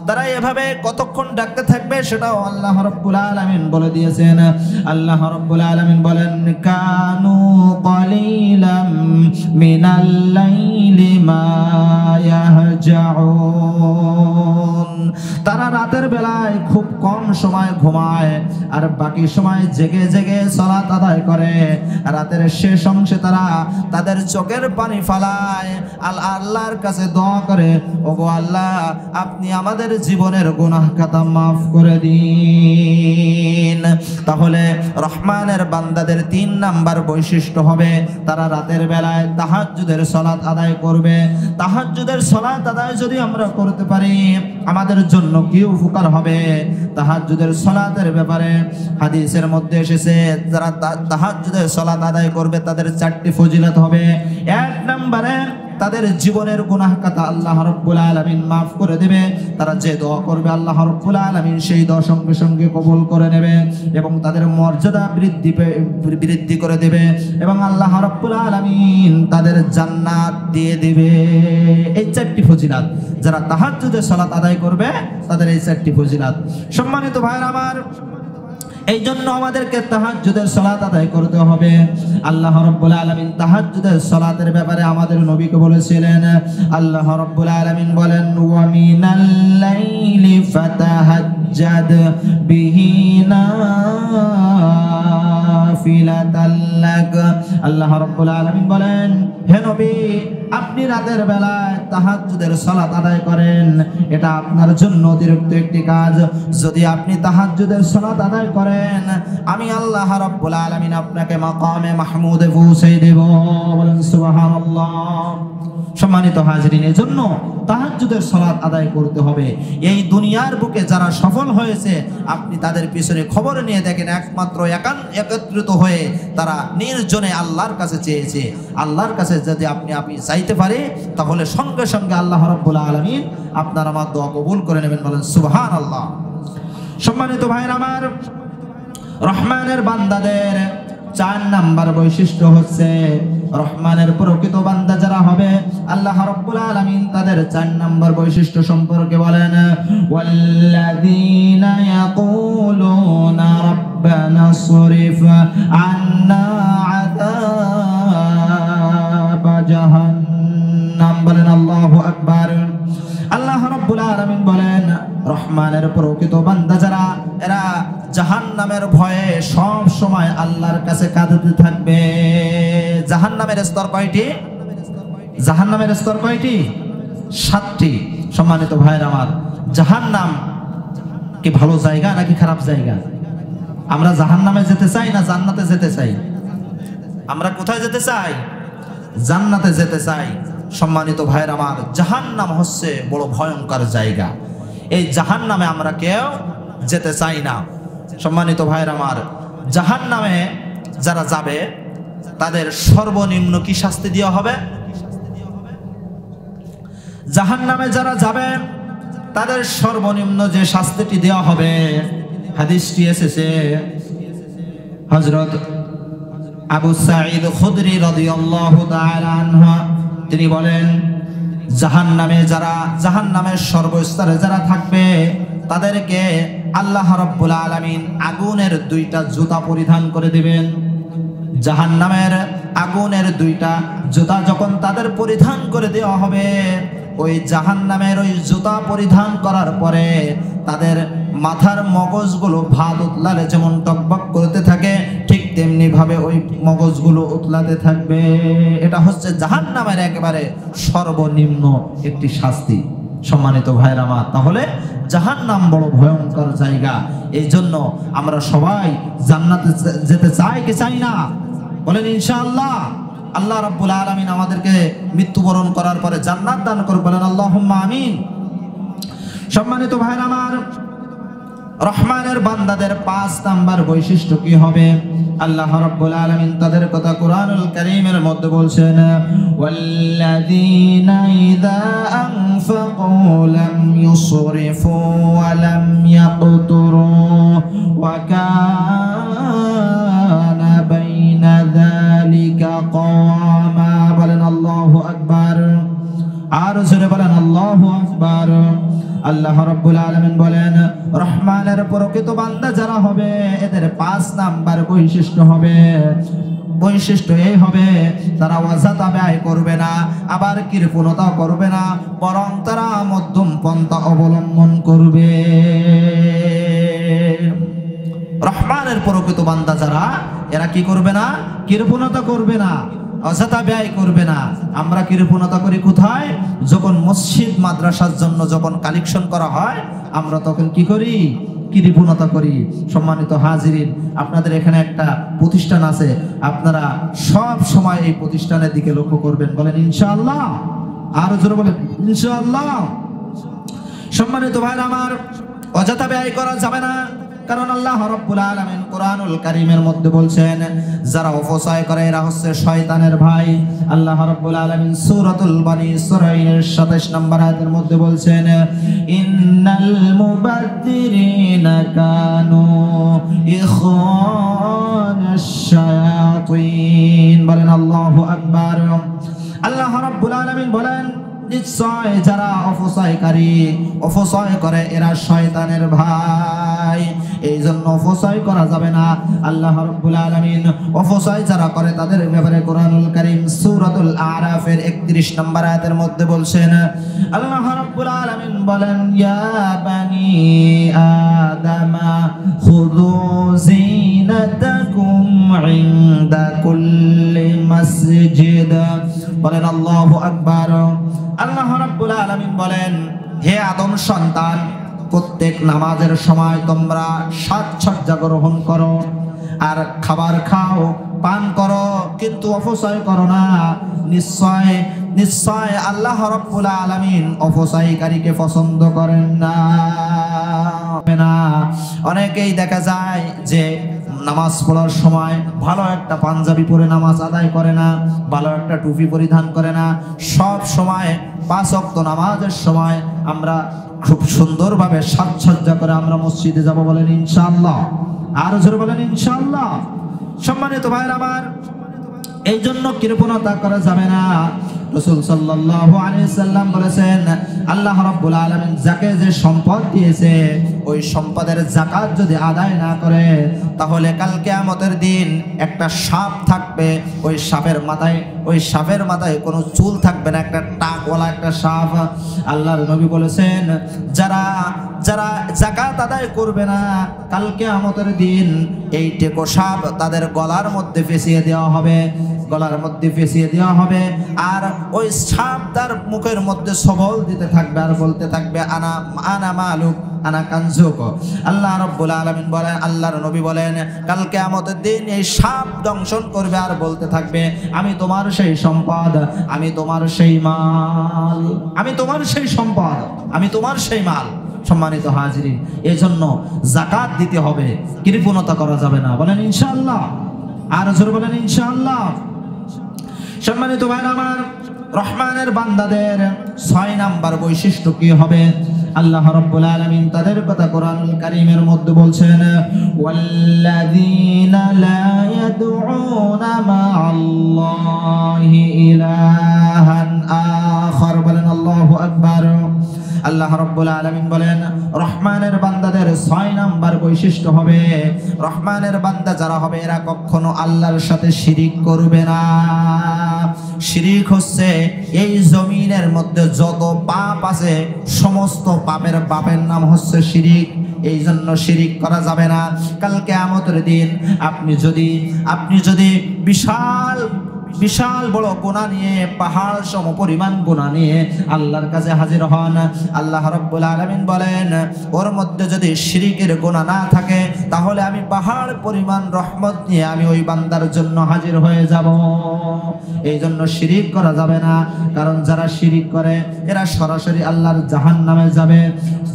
তারা এভাবে কতক্ষণ ডাকতে থাকবে সেটাও আল্লাহ রাব্বুল আলামিন বলে দিয়েছেন। আল্লাহ রাব্বুল আলামিন বলেন, কানু কালিলাম মিনাল লাইলি মা ইয়াহজাউন। তারা রাতের বেলায় খুব কম সময় ঘুমায় আর বাকি সময় জেগে জেগে সালাত আদায় করে। রাতের শেষ অংশে তারা তাদের চোখের পানি ফালায়, আল্লাহর কাছে দোয়া করে, ওগো আল্লাহ আপনি আমাদের জীবনের গুনাহ খাতা মাফ করে দিন। তাহলে রহমানের বান্দাদের 3 নাম্বার বৈশিষ্ট্য হবে তারা রাতের বেলায় তাহাজ্জুদের সালাত আদায় করবে। তাহাজ্জুদের সালাত আদায় যদি আমরা করতে পারি আমাদের জন্য কি উপকার হবে। তাহাজ্জুদের সালাতের ব্যাপারে হাদিসের মধ্যে এসেছে, যারা তাহাজ্জুদের সালাত আদায় করবে তাদের 4টি ফজিলত হবে। 1 নম্বরে তাদের জীবনের গুনাহ খাতা আল্লাহ রাব্বুল আলামিন মাফ করে দেবে। তারা যে দোয়া করবে আল্লাহ রাব্বুল আলামিন সেই দোয়া সঙ্গে সঙ্গে কবুল করে নেবে এবং তাদের মর্যাদা বৃদ্ধি করে দেবে এবং আল্লাহ রাব্বুল আলামিন তাদের জান্নাত দিয়ে দেবে। এই 4টি ফজিলত যারা তাহাজ্জুদের সালাত আদায় করবে তাদের এই 4টি ফজিলত। সম্মানিত ভাইরা আমার, এই জন্য আমাদেরকে তাহাজ্জুদের সালাত আদায় করতে হবে। আল্লাহ রাব্বুল আলামিন তাহাজ্জুদের সালাতের ব্যাপারে আমাদের নবীকে বলেছিলেন। আল্লাহ রাব্বুল আলামিন বলেন, ওয়া মিনাল লাইলি ফাতাহাজ্জাদ বিহি নাফিলাতাল লাক। আল্লাহ রাব্বুল আলামিন বলেন, হে নবী আপনি রাতের বেলায় তাহাজ্জুদের সালাত আদায় করেন, এটা আপনার জন্য অতিরিক্ত একটি কাজ। যদি আপনি তাহাজ্জুদের সালাত আদায় করেন আমি আল্লাহ রাব্বুল আলামিন আপনাকে মাকামে মাহমুদে পৌঁছে দেব। বলেন সুবহানাল্লাহ। সম্মানিত হাজিরিন, এজন্য তাহাজ্জুদের সালাত আদায় করতে হবে। এই দুনিয়ার বুকে যারা সফল হয়েছে আপনি তাদের পিছনে খবর নিয়ে দেখেন, একমাত্র একত্রিত হয়ে তারা নির্জনে আল্লাহর কাছে চেয়েছে। আল্লাহর কাছে যদি আপনি চাইতে পারে তাহলে সঙ্গে সঙ্গে আল্লাহ রাব্বুল আলামিন আপনার আমার দোয়া কবুল করে নেবেন। বলেন সুবহানাল্লাহ। সম্মানিত ভাইরা আমার, রহমানের বান্দাদের 4 নাম্বার বৈশিষ্ট্য হচ্ছে, রহমানের প্রকৃত বান্দা যারা হবে আল্লাহ রাব্বুল আলামিন তাদের 4 নাম্বার বৈশিষ্ট্য সম্পর্কে বলেন, ওয়াল্লাযীনা ইয়াকুলুনা রাব্বানা সরিফ আন্না আযাবা জাহান্নাম। বলেন আল্লাহু আকবার। আল্লাহ রাব্বুল আলামিন বলেন, রহমানের প্রকৃত বান্দা যারা এরা জাহান্নামের ভয়ে সব সময় আল্লাহর কাছে কাঁদতে থাকবে। জাহান্নামের স্তর কয়টি? জাহান্নামের স্তর কয়টি? 7টি। সম্মানিত ভাইরা আমার, জাহান্নাম কি ভালো জায়গা নাকি খারাপ জায়গা? আমরা জাহান্নামে যেতে চাই না জান্নাতে যেতে চাই? আমরা কোথায় যেতে চাই? জান্নাতে যেতে চাই। সম্মানিত ভাইরা আমার, জাহান্নাম হচ্ছে বড় ভয়ঙ্কর জায়গা। এই জাহান্নামে আমরা কেউ যেতে চাই না। সম্মানিত ভাইরা আমার, জাহান্নামে যারা যাবে তাদের সর্বনিম্ন কি শাস্তি দেওয়া হবে? জাহান্নামে যারা যাবে তাদের সর্বনিম্ন যে শাস্তিটি দেওয়া হবে, হাদিসটি এসেছে হযরত আবু সাঈদ খুদরি রাদিয়াল্লাহু তাআলা আনহু, তিনি বলেন জাহান্নামে যারা, জাহান্নামের সর্বস্তরে যারা থাকবে তাদেরকে আল্লাহ রাব্বুল আলামিন আগুনের 2টা জুতা পরিধান করে দিবেন। জাহান্নামের আগুনের 2টা জুতা যখন তাদের পরিধান করে দেওয়া হবে, ওই জাহান্নামের ওই জুতা পরিধান করার পরে তাদের মাথার মগজগুলো ভাত উতলালে যেমন টকবক করতে থাকে, ঠিক তেমনি ভাবে ওই মগজগুলো উতলাতে থাকবে। এটা হচ্ছে জাহান্নামের একেবারে সর্বনিম্ন একটি শাস্তি। সম্মানিত ভাইরা আমার, তাহলে জাহান্নাম বড় ভয়ঙ্কর জায়গা। এই জন্য আমরা সবাই জান্নাতে যেতে চাই কি চাই না? বলেন ইনশাআল্লাহ। আল্লাহ রাব্বুল আলামিন আমাদেরকে মৃত্যুবরণ করার পরে জান্নাত দান করুন, বলেন আল্লাহুম্মা আমিন। সম্মানিত ভাইরা আমার, রহমানের বান্দাদের 5 নাম্বার বৈশিষ্ট্য কি হবে? আল্লাহ রাব্বুল আলামিন তাদের কথা কুরআনুল কারীমের মধ্যে বলছেন, ওয়াল্লাযীনা ইযা আনফাকু লাম ইউসরিফু ওয়া লাম ইয়াকতুরু ওয়া কানা বাইনা যালিকা কাওয়ামা। বলেন আল্লাহু আকবার। আর জোরে বলেন আল্লাহু আকবার। আল্লাহ রাব্বুল আলামিন বলেন, রহমানের প্রকৃত বান্দা যারা হবে এদের 5 নাম্বার বৈশিষ্ট্য হবে। বৈশিষ্ট্য এই হবে, তারা ওয়াজাত ব্যয় করবে না, আবার কৃপণতা করবে না, বরং তারা মধ্যম পন্থা অবলম্বন করবে। রহমানের প্রকৃত বান্দা যারা, এরা কি করবে না? কৃপণতা করবে না, অযথা ব্যয় করবে না। আমরা কৃপণতা করি কোথায়? যখন মসজিদ মাদ্রাসার জন্য যখন কালেকশন করা হয়, আমরা তখন কি করি? কৃপণতা করি। সম্মানিত হাজিরিন, আপনাদের এখানে একটা প্রতিষ্ঠান আছে, আপনারা সব সময় এই প্রতিষ্ঠানের দিকে লক্ষ্য করবেন, বলেন ইনশাআল্লাহ। আর জোরে বলেন ইনশাআল্লাহ। সম্মানিত ভাইরা আমার, অযথা ব্যয় করা যাবে না, কারণ আল্লাহ রাব্বুল আলামিন কুরআনুল কারীমের মধ্যে বলছেন, যারা অপচয় করে এরা হচ্ছে শয়তানের ভাই। আল্লাহ রাব্বুল আলামিন সূরাতুল বনী ইসরাঈলের 27 নম্বর আয়াতের মধ্যে বলছেন, ইন্নাল মুবাদ্দিরিনা কানু ইখওয়ানাশ শায়াতিন। বলেন আল্লাহু আকবার। আল্লাহ রাব্বুল আলামিন বলেন, নিশ্চয় যারা অপচয় করে এরা শয়তানের ভাই। এই জন্য অপচয় করা যাবে না। আল্লাহ রাব্বুল আলামিন অপচয় যারা করে তাদের ব্যাপারে কুরআনুল কারীম সূরাতুল আরাফের 31 নম্বর আয়াতের মধ্যে বলছেন, আল্লাহ রাব্বুল আলামিন বলেন, ইয়া বানি আদামা খুযু যিনাতাকুম ইনদা কুল্লি মাসজিদ। বলেন আল্লাহু আকবার। আল্লাহ রাব্বুল আলামিন বলেন, হে আদম সন্তান, প্রত্যেক নামাজের সময় তোমরা সাজসজ্জা গ্রহণ করো আর খাবার খাও, পান করো, কিন্তু অপচয় করো না। নিশ্চয় নিশ্চয় আল্লাহ রাব্বুল আলামিন অপচয়কারীকে পছন্দ করেন না। অনেকেই দেখা যায় যে নামাজ পড়ার সময় ভালো একটা পাঞ্জাবি পরে নামাজ আদায় করে না, ভালো একটা টুপি পরিধান করে না। সব সময় 5 ওয়াক্ত নামাজের সময় আমরা খুব সুন্দরভাবে সাজসজ্জা করে আমরা মসজিদে যাব, বলেন ইনশাআল্লাহ। আর জোরে বলেন ইনশাআল্লাহ। সম্মানিত ভাইরা আমার, এই জন্য কৃপণতা করা যাবে না। রাসূল সাল্লাল্লাহু আলাইহি সাল্লাম বলেছেন, আল্লাহ রাব্বুল আলামিন যাকে যে সম্পদ দিয়েছে ওই সম্পদের যাকাত যদি আদায় না করে, তাহলে কাল কিয়ামতের দিন একটা সাপ থাকবে, ওই সাপের মাথায় কোনো চুল থাকবে না, একটা টাকওয়ালা একটা সাপ। আল্লাহর নবী বলেছেন, যারা যাকাত আদায় করবে না, কাল কিয়ামতের দিন এই টেকো সাপ তাদের গলার মধ্যে ফেঁসিয়ে দেওয়া হবে, আর ওই সাপ তার মুখের মধ্যে সবল দিতে থাকবে আর বলতে থাকবে, আনা মালুক আনা কানজুক। আল্লাহ রাব্বুল আলামিন বলেন, আল্লাহর নবী বলেন, কাল কিয়ামতের দিন এই সাপ দংশন করবে আর বলতে থাকবে, আমি তোমার সেই সম্পদ, আমি তোমার সেই মাল, আমি তোমার সেই সম্পদ, আমি তোমার সেই মাল। সম্মানিত হাজিরিন, এজন্য যাকাত দিতে হবে, কৃপণতা করা যাবে না। বলেন ইনশাআল্লাহ, আর জোরে বলেন ইনশাআল্লাহ। সম্মানিত ভাইরা আমার, রহমানের বান্দাদের 6 নাম্বার বৈশিষ্ট্য কি হবে? আল্লাহ রাব্বুল আলামিন তাদের কথা কোরআনুল কারীমের মধ্যে বলছেন, ওয়াল্লাযীনা লা ইয়াদউনা মা'আল্লাহি ইলাহান আখার। বলেন আল্লাহু আকবার। আল্লাহ রাব্বুল আলামিন বলেন, রহমানের বান্দাদের 6 নাম্বার বৈশিষ্ট্য হবে, রহমানের বান্দা যারা হবে এরা কখনো আল্লাহর সাথে শিরিক করবে না। শিরিক হচ্ছে এই জমিনের মধ্যে যত পাপ আছে, সমস্ত পাপের নাম হচ্ছে শিরিক। এই জন্য শিরিক করা যাবে না। কাল কিয়ামতের দিন আপনি যদি বিশাল বড় গুনাহ নিয়ে, পাহাড় সম পরিমাণ গুনাহ নিয়ে আল্লাহর কাছে হাজির হন, আল্লাহ রাব্বুল আলামিন বলেন, ওর মধ্যে যদি শিরকের গুনাহ না থাকে, তাহলে আমি পাহাড় পরিমাণ রহমত নিয়ে আমি ওই বান্দার জন্য হাজির হয়ে যাব। এই জন্য শিরিক করা যাবে না, কারণ যারা শিরিক করে এরা সরাসরি আল্লাহর জাহান্নামে যাবে।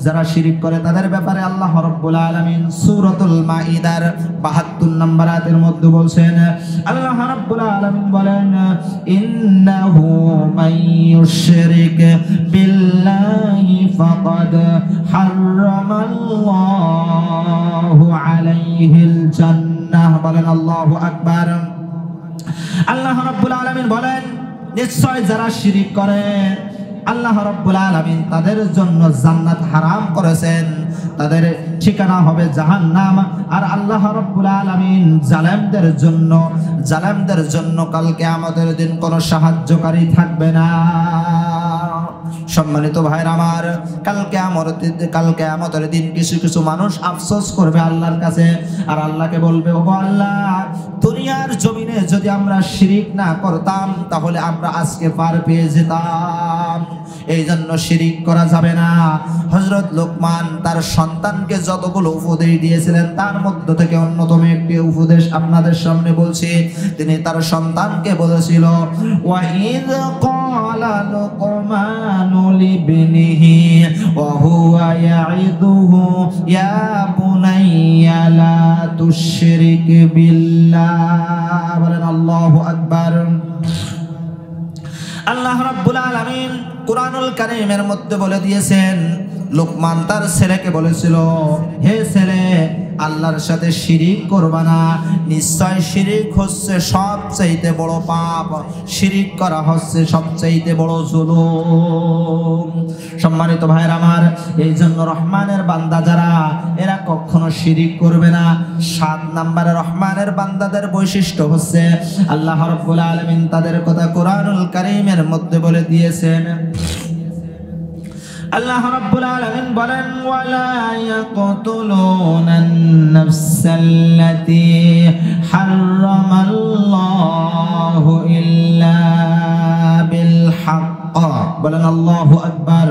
যারা শিরিক করে তাদের ব্যাপারে আল্লাহ রাব্বুল আলামিন সূরাতুল মাইদার ৭২ নম্বর আয়াতের মধ্যে বলছেন, আল্লাহ রাব্বুল আলামিন বলেন, ইন্নাহু মাইয়ুশরিক বিল্লাহি ফাকাদ হারামাল্লাহু আলাইহিল জান্নাহ। বলেন আল্লাহু আকবার। আল্লাহ রাব্বুল আলামিন বলেন, নিশ্চয় যারা শিরিক করে আল্লাহ রাব্বুল আলামিন তাদের জন্য জান্নাত হারাম করেছেন, তাদের ঠিকানা হবে জাহান্নাম। আর আল্লাহ রাব্বুল আলামিন জালেমদের জন্য কাল কিয়ামতের দিন কোনো সাহায্যকারী থাকবে না। সম্মানিত ভাইরা আমার, কাল কিয়ামতের দিন কিছু মানুষ আফসোস করবে আল্লাহর কাছে, আর আল্লাহকে বলবে, ওগো আল্লাহ, দুনিয়ার জমিনে যদি আমরা শিরিক না করতাম তাহলে আমরা আজকে পার পেয়ে যেতাম। এই জন্য শিরিক করা যাবে না। হযরত লোকমান তার সন্তানকে যতগুলো উপদেশ দিয়েছিলেন, তার মধ্য থেকে অন্যতম একটি উপদেশ আপনাদের সামনে বলছি। তিনি তার সন্তানকে বলেছিল, ওয়াইদ ক্বালা লুকমানু লিবনিহি ওয়া হুয়া ইয়াইদুহু ইয়া বুনাইয়া লা তুশরিক বিল্লাহ। বলেন আল্লাহু আকবার। আল্লাহ রাব্বুল আলামিন কুরআনুল কারীমের মধ্যে বলে দিয়েছেন, লোকমান তার ছেলেকে বলেছিল, হে ছেলে, আল্লাহর সাথে শিরিক করবা না। নিশ্চয় শিরিক হচ্ছে সবচেয়ে বড় পাপ, শিরিক করা হচ্ছে সবচেয়ে বড় জুলুম। সম্মানিত ভাইরা আমার, এই জন্য রহমানের বান্দা যারা এরা কখনো শিরিক করবে না। 7 নম্বরে রহমানের বান্দাদের বৈশিষ্ট্য হচ্ছে, আল্লাহ রাব্বুল আলামিন তাদের কথা কুরআনুল কারীমের মধ্যে বলে দিয়েছেন। আল্লাহ রাব্বুল আলামিন বলেন, ওয়ালা ইয়াকতুলুনান নাফসাল্লাতী হারামাল্লাহু ইল্লা বিল হক। বলেন আল্লাহু আকবার।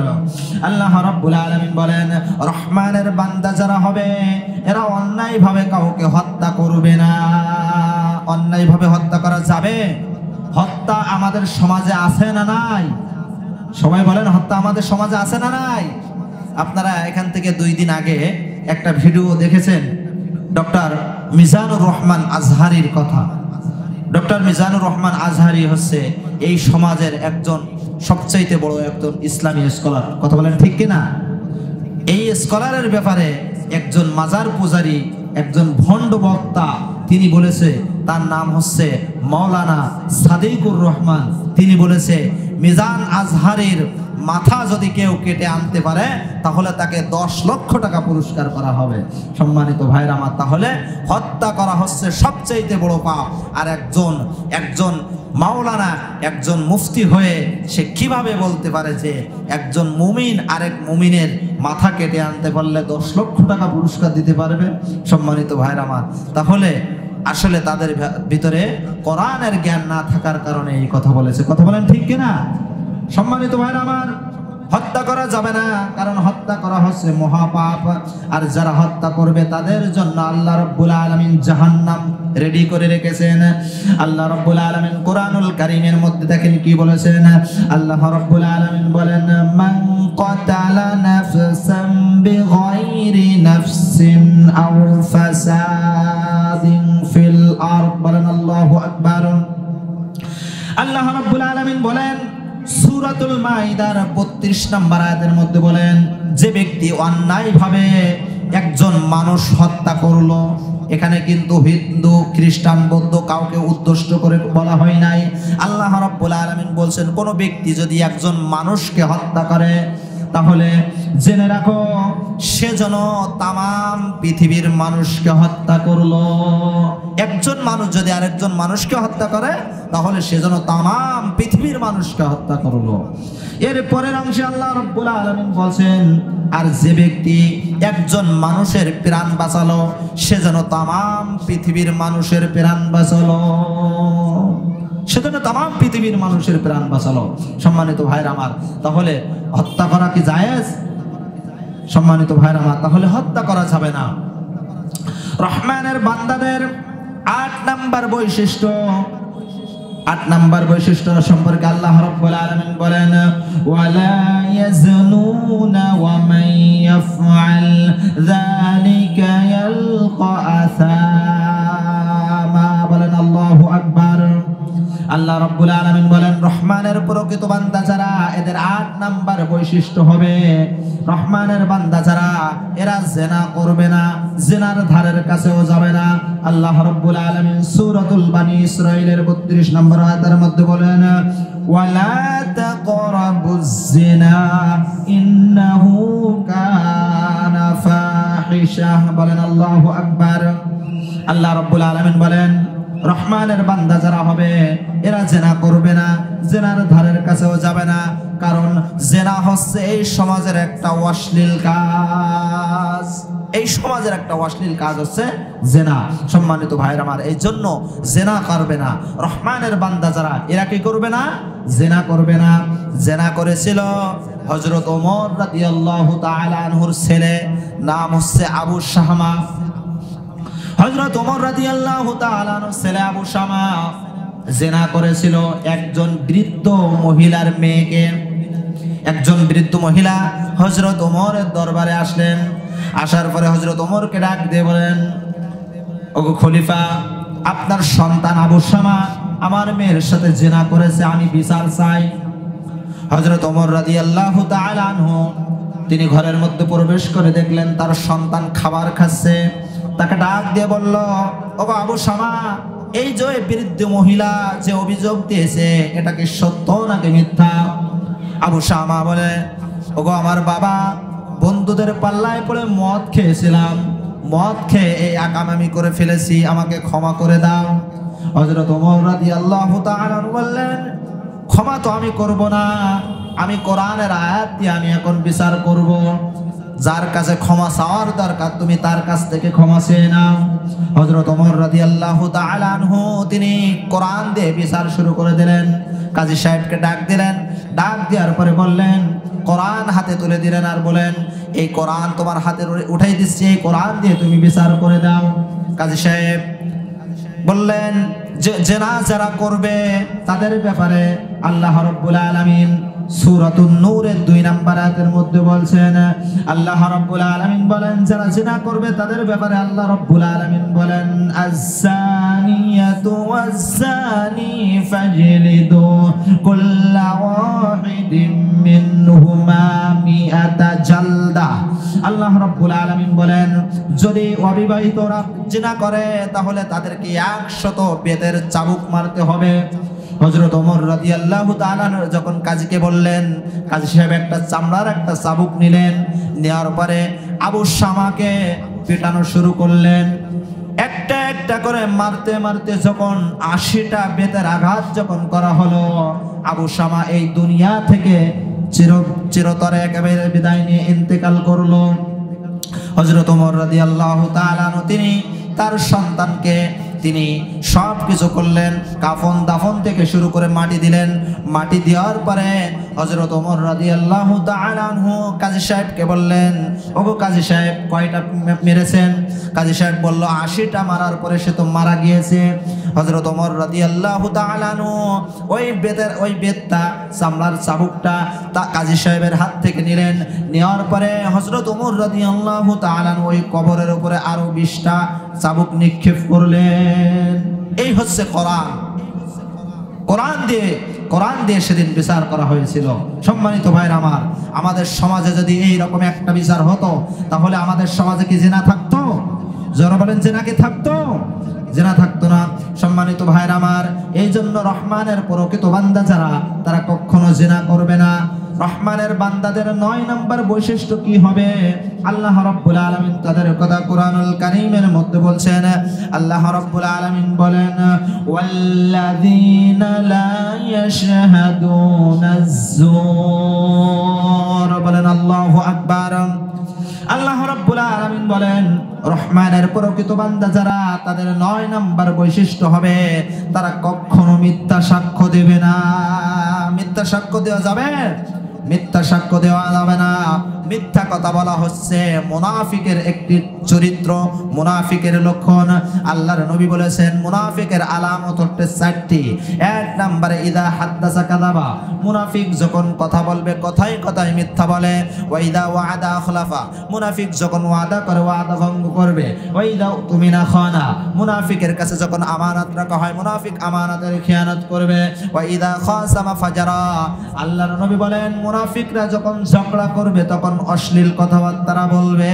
আল্লাহ রাব্বুল আলামিন বলেন, রহমানের বান্দা যারা হবে এরা অন্যায়ভাবে কাউকে হত্যা করবে না। অন্যায়ভাবে হত্যা করা যাবে? হত্যা আমাদের সমাজে আছে না নাই? সবাই বলেন, হত্যা আমাদের সমাজে আছে না নাই? আপনারা এখান থেকে 2 দিন আগে একটা ভিডিও দেখেছেন ডক্টর মিজানুর রহমান আজহারির কথা। ডক্টর মিজানুর রহমান আজহারি হচ্ছে এই সমাজের একজন সবচাইতে বড় একজন ইসলামী স্কলার। কথা বলেন ঠিক কিনা? এই স্কলারের ব্যাপারে একজন মাজার পূজারী, একজন ভণ্ড বক্তা, তিনি বলেছে, তার নাম হচ্ছে মাওলানা সাদিকুর রহমান। তিনি বলেছে, মিজান আজহারির মাথা যদি কেউ কেটে আনতে পারে তাহলে তাকে 10 লক্ষ টাকা পুরস্কার করা হবে। সম্মানিত ভাইরা আমার, তাহলে হত্যা করা হচ্ছে সবচেয়ে বড় পাপ। আর একজন মাওলানা, একজন মুফতি হয়ে সে কিভাবে বলতে পারে যে একজন মুমিন আরেক মুমিনের মাথা কেটে আনতে পারলে 10 লক্ষ টাকা পুরস্কার দিতে পারবে? সম্মানিত ভাইরা আমার, তাহলে আসলে তাদের ভিতরে কোরআনের জ্ঞান না থাকার কারণে এই কথা বলেছে। কথা বলেন ঠিক কিনা? সম্মানিত ভাইরা আমার, হত্যা করা যাবে না, কারণ হত্যা করা হচ্ছে মহাপাপ। আর যারা হত্যা করবে তাদের জন্য আল্লাহ রাব্বুল আলামিন জাহান্নাম রেডি করে রেখেছেন। আল্লাহ রাব্বুল আলামিন কোরআনুল কারীমের মধ্যে দেখেন কি বলেছেন। আল্লাহ রাব্বুল আলামিন বলেন, মান কাতালা নাফসান বিগাইরি নাফসিন আও ফাসাদিন ফিল আরদ। বলেন আল্লাহু আকবার। আল্লাহ রাব্বুল আলামিন বলেন সূরাতুল মাইদার 32 নম্বর আয়াতের মধ্যে বলেন, যে ব্যক্তি অন্যায়ভাবে একজন মানুষ হত্যা করলো, এখানে কিন্তু হিন্দু, খ্রিস্টান, বৌদ্ধ কাউকে উদ্দেশ্য করে বলা হয় নাই। আল্লাহ রাব্বুল আলামিন বলছেন কোন ব্যক্তি যদি একজন মানুষকে হত্যা করে তাহলে জেনে রাখো সে যেন তামাম পৃথিবীর মানুষকে হত্যা করলো। একজন মানুষ যদি আরেকজন মানুষকে হত্যা করে তাহলে সে যেন তামাম পৃথিবীর মানুষকে হত্যা করলো। এর পরের অংশে আল্লাহ রাব্বুল আলামিন বলেন, আর যে ব্যক্তি একজন মানুষের প্রাণ বাঁচালো সে যেন তামাম পৃথিবীর মানুষের প্রাণ বাঁচালো। সেজন্য তামাম পৃথিবীর মানুষের প্রাণ বাঁচালো। সম্মানিত ভাইরা আমার, তাহলে হত্যা করা কি জায়েজ? সম্মানিত ভাইরা আমার, তাহলে হত্যা করা যাবে না। রহমানের বান্দাদের 8 নাম্বার বৈশিষ্ট্য সম্পর্কে আল্লাহ রাব্বুল আলামিন বলেন, ওয়ালা ইয়াজনুনা ওয়া মান ইয়াফআল যালিকা ইয়ালকা আসামা। বলেন আল্লাহু আকবার। আল্লাহ রাব্বুল আলামিন বলেন রহমানের প্রকৃত বান্দা যারা, এদের 8 নাম্বার বৈশিষ্ট্য হবে, রহমানের বান্দা যারা এরা জিনা করবে না, জিনার ধারের কাছেও যাবে না। আল্লাহ রাব্বুল আলামিন সূরাতুল বানি ইসরাঈলের 32 নম্বর আয়াতের মধ্যে বলেন, ওয়ালা তাকরাবুজ জিনা ইন্নাহু কানা ফাহিশা। বলেন আল্লাহু আকবার। আল্লাহ রাব্বুল আলামিন বলেন রহমানের বান্দা যারা হবে এরা জেনা করবে না, জেনার ধারের কাছেও যাবে না, কারণ জেনা হচ্ছে এই সমাজের একটা অশ্লীল কাজ। এই সমাজের একটা অশ্লীল কাজ হচ্ছে জেনা। সম্মানিত ভাইরা আমার, এই জন্য জেনা করবে না। রহমানের বান্দা যারা এরা কি করবে না? জেনা করবে না। জেনা করেছিল হযরত ওমর রাদিয়াল্লাহু তাআলা আনহুর ছেলে, নাম হচ্ছে আবু শামা। হযরত ওমর রাদিয়াল্লাহু তাআলা আনহুর ছেলে আবু শামা জিনা করেছিল একজন বৃদ্ধ মহিলার মেয়েকে। একজন বৃদ্ধ মহিলা হযরত ওমরের দরবারে আসলেন। আসার পরে হযরত ওমরকে ডাক দিয়ে বলেন, ওগো খলিফা, আপনার সন্তান আবু শামা আমার মেয়ের সাথে জিনা করেছে, আমি বিচার চাই। হযরত ওমর রাদিয়াল্লাহু তাআলা আনহু তিনি ঘরের মধ্যে প্রবেশ করে দেখলেন তার সন্তান খাবার খাচ্ছে। তাকে ডাক দিয়ে বলল, ওগো আবু শামা, এই যে বৃদ্ধ মহিলা যে অভিযোগ দিয়েছে এটা কি সত্য নাকি মিথ্যা? আবু শামা বলে, ওগো আমার বাবা, বন্ধুদের পাল্লায় পড়ে মদ খেয়েছিলাম, মদ খেয়ে এই আকামামি করে ফেলেছি, আমাকে ক্ষমা করে দাও। হযরত ওমর রাদিয়াল্লাহু তাআলা বললেন, ক্ষমা তো আমি করব না, আমি কোরআনের আয়াত দিয়ে আমি এখন বিচার করব। যার কাছে ক্ষমা চাওয়ার দরকার তুমি তার কাছ থেকে ক্ষমা চেয়ে নাও। হযরত ওমর রাদিয়াল্লাহু তাআলা আনহু তিনি কোরআন দিয়ে বিচার শুরু করে দিলেন। কাজী সাহেবকে ডাক দিলেন, ডাক দেওয়ার পরে বললেন, কোরআন হাতে তুলে দিলেন আর বলেন, এই কোরআন তোমার হাতে উঠাই দিচ্ছি, এই কোরআন দিয়ে তুমি বিচার করে দাও। কাজী সাহেব বললেন যে জেনা যারা করবে তাদের ব্যাপারে আল্লাহ রাব্বুল আলামিন সূরাতুন নূরের 2 নম্বর আয়াতের মধ্যে বলছেন, আল্লাহ রাব্বুল আলামিন বলেন যারা জিনা করবে তাদের ব্যাপারে আল্লাহ রাব্বুল আলামিন বলেন, আয-যানিয়াতু ওয়াজ-যানি ফাজলিদু কুল্লা ওয়াহিদিন মিনহুমা মিআতা জালদা। আল্লাহ রাব্বুল আলামিন বলেন যদি অবিবাহিতরা জিনা করে তাহলে তাদেরকে 100 বেতের চাবুক মারতে হবে। হযরত ওমর রাদিয়াল্লাহু তাআলা যখন কাজীকে বললেন, কাজী সাহেব একটা চামড়ার একটা চাবুক নিলেন, নেওয়ার পরে আবু শামাকে পেটানো শুরু করলেন। একটা একটা করে মারতে মারতে যখন ৮০টা বেতের আঘাত যখন করা হলো, আবু শামা এই দুনিয়া থেকে চিরতরে একেবারে বিদায় নিয়ে ইন্তেকাল করলো। হযরত ওমর রাদিয়াল্লাহু তাআলা তিনি তার সন্তানকে তিনি সব কিছু করলেন, কাফন দাফন থেকে শুরু করে মাটি দিলেন। মাটি দেওয়ার পরে হযরত ওমর রাদিয়াল্লাহু তাআলা আনহু কাজী সাহেবকে বললেন, ওগো কাজী সাহেব, কয়টা মেরেছেন? কাজী সাহেব বলল, ৮০টা মারার পরে সে তো মারা গিয়েছে। হযরত ওমর রাদিয়াল্লাহু তাআলা আনহু ওই বেতটা, চামড়ার চাবুকটা কাজী সাহেবের হাত থেকে নিলেন। নেওয়ার পরে হযরত ওমর রাদিয়াল্লাহু তাআলা আনহু ওই কবরের উপরে আরো 20টা চাবুক নিক্ষেপ করলেন। এই হচ্ছে কোরআন। কোরআন দিয়ে সেদিন বিচার করা হয়েছিল। সম্মানিত ভাইরা আমার, আমাদের সমাজে যদি এই রকম একটা বিচার হতো, তাহলে আমাদের সমাজে কি জিনা থাকতো? যারা বলেন জিনা কি থাকতো? জিনা থাকতো না। সম্মানিত ভাইরা আমার, এই জন্য রহমানের প্রকৃত বান্দা যারা, তারা কখনো জিনা করবে না। রহমানের বান্দাদের ৯ নম্বর বৈশিষ্ট্য কি হবে? আল্লাহ রাব্বুল আলামিন তাদের কথা কুরআনুল কারীমের মধ্যে বলছেন। আল্লাহ রাব্বুল আলামিন বলেন, ওয়াল্লাযীনা লা ইয়াশহাদুনাজ যুর। বলেন আল্লাহু আকবার। আল্লাহ রাব্বুল আলামিন বলেন, রহমানের প্রকৃত বান্দা যারা, তাদের ৯ নম্বর বৈশিষ্ট্য হবে, তারা কখনো মিথ্যা সাক্ষ্য দেবে না। মিথ্যা সাক্ষ্য দেওয়া যাবে? মিথ্যা সাক্ষ্য দেওয়া যাবে না। মিথ্যা কথা বলা হচ্ছে মুনাফিকের একটি চরিত্র, মুনাফিকের লক্ষণ। আল্লাহর নবী বলেছেন, মুনাফিকের আলামত হচ্ছে 4টি। ১ নম্বরে ইদা হাদ্দাসা কাযাবা, মুনাফিক যখন কথা বলবে কথায় কথায় মিথ্যা বলে। ওয়া ইদা ওয়াদা আখলাফা, মুনাফিক যখন ওয়াদা করে ওয়াদা ভঙ্গ করবে। ওয়া ইদা তুমিনা খানা, মুনাফিকের কাছে যখন আমানত রাখা হয়, মুনাফিক আমানতের খেয়ানত করবে। ওয়া ইদা খাসামা ফাজারা, আল্লাহর নবী বলেন, মুনাফিকরা যখন ঝগড়া করবে তখন অশ্লীল কথাবার্তা বলবে।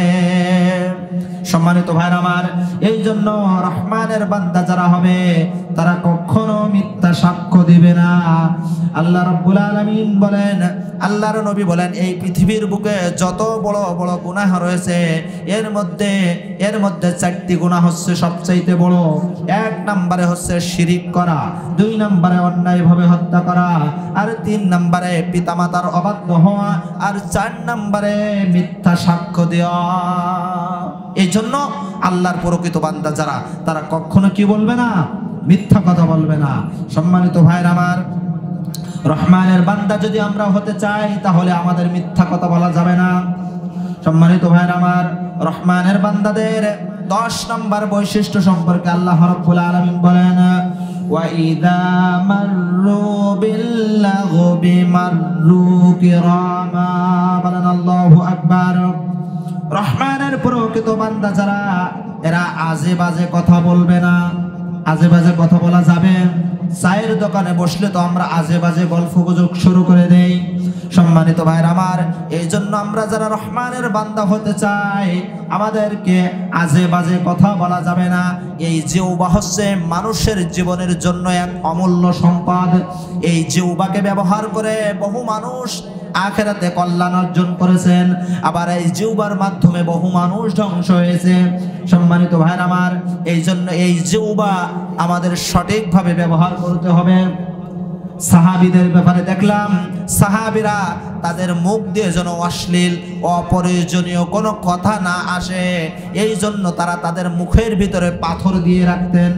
সম্মানিত ভাইরা আমার, এই জন্য রহমানের বান্দা যারা হবে, তারা কখনো মিথ্যা সাক্ষ্য দিবে না। আল্লাহ রাব্বুল আলামিন বলেন, আল্লাহর নবী বলেন, এই পৃথিবীর বুকে যত বড় বড় গুনাহ রয়েছে, এর মধ্যে 4টি গুনাহ হচ্ছে সবচাইতে বড়। ১ নম্বরে হচ্ছে শিরিক করা, ২ নম্বরে অন্যায়ভাবে হত্যা করা, আর ৩ নম্বরে পিতামাতার অবাধ্য হওয়া, আর ৪ নম্বরে মিথ্যা সাক্ষ্য দেওয়া। এই জন্য আল্লাহর প্রকৃত বান্দা যারা, তারা কখনো কি বলবে না? মিথ্যা কথা বলবে না। সম্মানিত ভাইরা আমার, রহমানের বান্দা যদি আমরা হতে চাই, তাহলে আমাদের মিথ্যা কথা বলা যাবে না। সম্মানিত ভাইরা আমার, রহমানের বান্দাদের 10 নম্বর বৈশিষ্ট্য সম্পর্কে আল্লাহ রাব্বুল আলামিন বলেন, ওয়া ইযা মাররু বিল্লাগবি মাররু কিরামা। বলেন আল্লাহু আকবার। রহমানের প্রকৃত বান্দা যারা, এরা আজে বাজে কথা বলবে না। আজে বাজে কথা বলা যাবে? চায়ের দোকানে বসলে তো আমরা আজে বাজে গল্প গুজব শুরু করে দেই। সম্মানিত ভাইরা আমার, এই জন্য আমরা যারা রহমানের বান্দা হতে চাই, আমাদেরকে আজে বাজে কথা বলা যাবে না। এই জিহ্বা হচ্ছে মানুষের জীবনের জন্য এক অমূল্য সম্পদ। এই জিহ্বাকে ব্যবহার করে বহু মানুষ আখিরাতে কল্যাণ অর্জন করেছেন, আবার এই জিহ্বার মাধ্যমে বহু মানুষ ধ্বংস হয়েছে। সম্মানিত ভাইরা আমার, এই জন্য এই জিহ্বা আমাদের সঠিকভাবে ব্যবহার করতে হবে। সাহাবীদের ব্যাপারে দেখলাম, সাহাবীরা তাদের মুখ দিয়ে যেন অশ্লীল অপ্রয়োজনীয় কোনো কথা না আসে, এই জন্য তারা তাদের মুখের ভিতরে পাথর দিয়ে রাখতেন,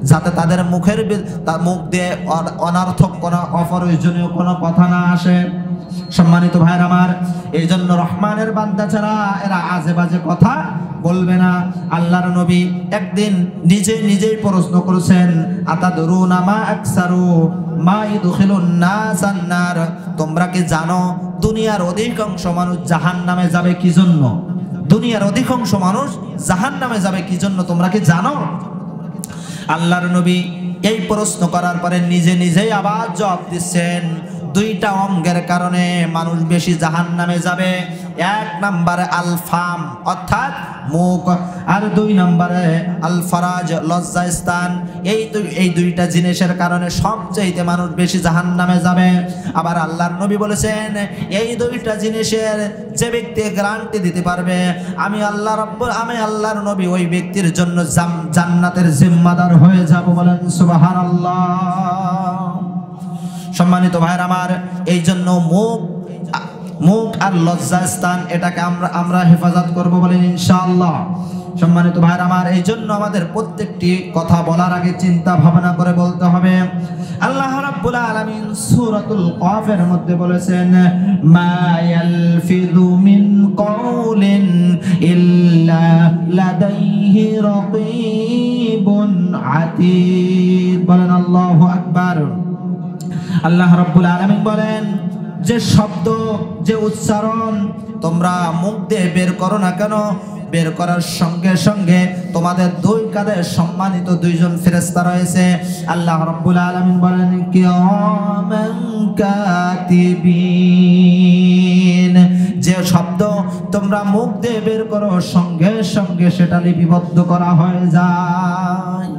যাতে তাদের মুখ দিয়ে অনর্থক কোনো অপ্রয়োজনীয় কোনো কথা না আসে। সম্মানিত ভাইরা আমার, এই জন্য রহমানের বান্দা ছাড়া এরা আজে বাজে কথা বলবে না। আল্লাহর নবী একদিন নিজেই প্রশ্ন করেছেন, আতাদরুনা মা আকসারু মা ইদখিলুন নাস আন-নার, তোমরা কি জানো দুনিয়ার অধিকাংশ মানুষ জাহান্নামে যাবে কি জন্য? দুনিয়ার অধিকাংশ মানুষ জাহান্নামে যাবে কি জন্য তোমরা কি জানো? আল্লাহর নবী এই প্রশ্ন করার পরে নিজেই আবার জবাব দিচ্ছেন, দুইটা অঙ্গের কারণে মানুষ বেশি জাহান্নামে যাবে। এক নম্বরে আল ফাম অর্থাৎ মুখ, আর দুই নম্বরে আল ফারাজ লজ্জাস্থান। এই দুইটা জিনিসের কারণে সবচেয়ে মানুষ বেশি জাহান্নামে যাবে। আবার আল্লাহর নবী বলেছেন এই দুইটা জিনিসের যে ব্যক্তি গ্যারান্টি দিতে পারবে আমি আল্লাহর নবী ওই ব্যক্তির জন্য জান্নাতের জিম্মাদার হয়ে যাব। বলেন সুবহানাল্লাহ। সম্মানিত ভাইরা আমার, এই জন্য মুখ আর লজ্জাস্থান এটাকে আমরা হেফাজত করব বলেন ইনশাআল্লাহ। সম্মানিত ভাইরা আমার, এই জন্য আমাদের প্রত্যেকটি কথা বলার আগে চিন্তা ভাবনা করে বলতে হবে। আল্লাহ রাব্বুল আলামিন সূরাতুল কাফের মধ্যে বলেছেন মা ইয়ালফিযু মিন কাউলিন ইল্লা লাদাইহি রাকীবুন আতীদ। বলেন আল্লাহু আকবার। আল্লাহ রাব্বুল আলামিন বলেন যে শব্দ, যে উচ্চারণ তোমরা মুখ দিয়ে বের করো না কেন, বের করার সঙ্গে সঙ্গে তোমাদের দুই কাঁধে সম্মানিত দুইজন ফেরেশতা রয়েছে। আল্লাহ রাব্বুল আলামিন বলেন কিরামান কাতিবিন, যে শব্দ তোমরা মুখ দিয়ে বের করো সঙ্গে সঙ্গে সেটা লিপিবদ্ধ করা হয়ে যায়।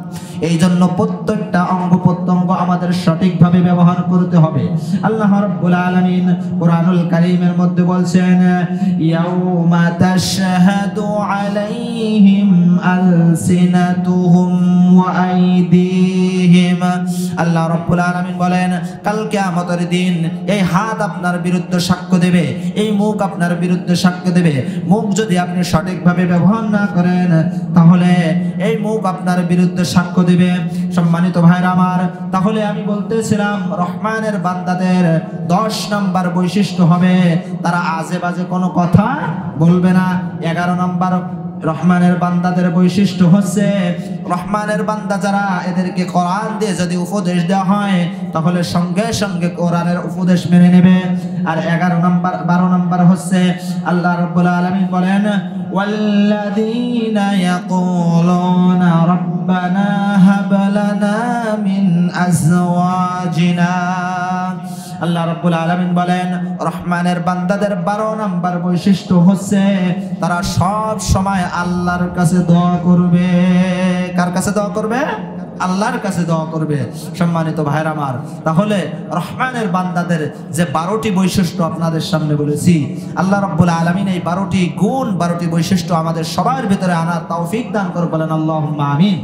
এই জন্য প্রত্যেকটা অঙ্গ প্রত্যঙ্গ আমাদের সঠিকভাবে ব্যবহার করতে হবে। আল্লাহ রাব্বুল আলামিন কুরআনুল কারীমের মধ্যে বলছেন ইয়াউমা তাশহাদু আলাইহিম আলসিনাতুহুম ওয়া আইদিহিম। আল্লাহ রাব্বুল আলামিন বলেন কাল কিয়ামতের দিন এই হাত আপনার বিরুদ্ধে সাক্ষ্য দেবে, এই মুখ আপনার বিরুদ্ধে সাক্ষ্য দেবে। মুখ যদি আপনি সঠিকভাবে ব্যবহার না করেন তাহলে এই মুখ আপনার বিরুদ্ধে সাক্ষ্য দেবে। সম্মানিত ভাইরা আমার, তাহলে আমি বলতেছিলাম রহমানের বান্দাদের 10 নম্বর বৈশিষ্ট্য হবে তারা আজে বাজে কোনো কথা বলবে না। 11 নম্বর রহমানের বান্দাদের বৈশিষ্ট্য হচ্ছে রহমানের বান্দা যারা এদেরকে কোরআন দিয়ে যদি উপদেশ দেওয়া হয় তাহলে সঙ্গে সঙ্গে কোরআনের উপদেশ মেনে নেবে। আর 12 নম্বর হচ্ছে আল্লাহ রাব্বুল আলামিন বলেন ওয়াল্লাযীনা ইয়াকুলুনা রাব্বানা হাব লানা মিন আজওয়াজিনা। আল্লাহ রাব্বুল আলামিন বলেন রহমানের বান্দাদের 12 নম্বর বৈশিষ্ট্য হচ্ছে তারা সব সময় আল্লাহর কাছে দোয়া করবে। কার কাছে দোয়া করবে? আল্লাহর কাছে দোয়া করবে। সম্মানিত ভাইরা আমার, তাহলে রহমানের বান্দাদের যে 12টি বৈশিষ্ট্য আপনাদের সামনে বলেছি, আল্লাহ রাব্বুল আলামিন এই 12টি গুণ 12টি বৈশিষ্ট্য আমাদের সবার ভিতরে আনার তৌফিক দান করুন। বলেন আল্লাহুম্মা আমিন।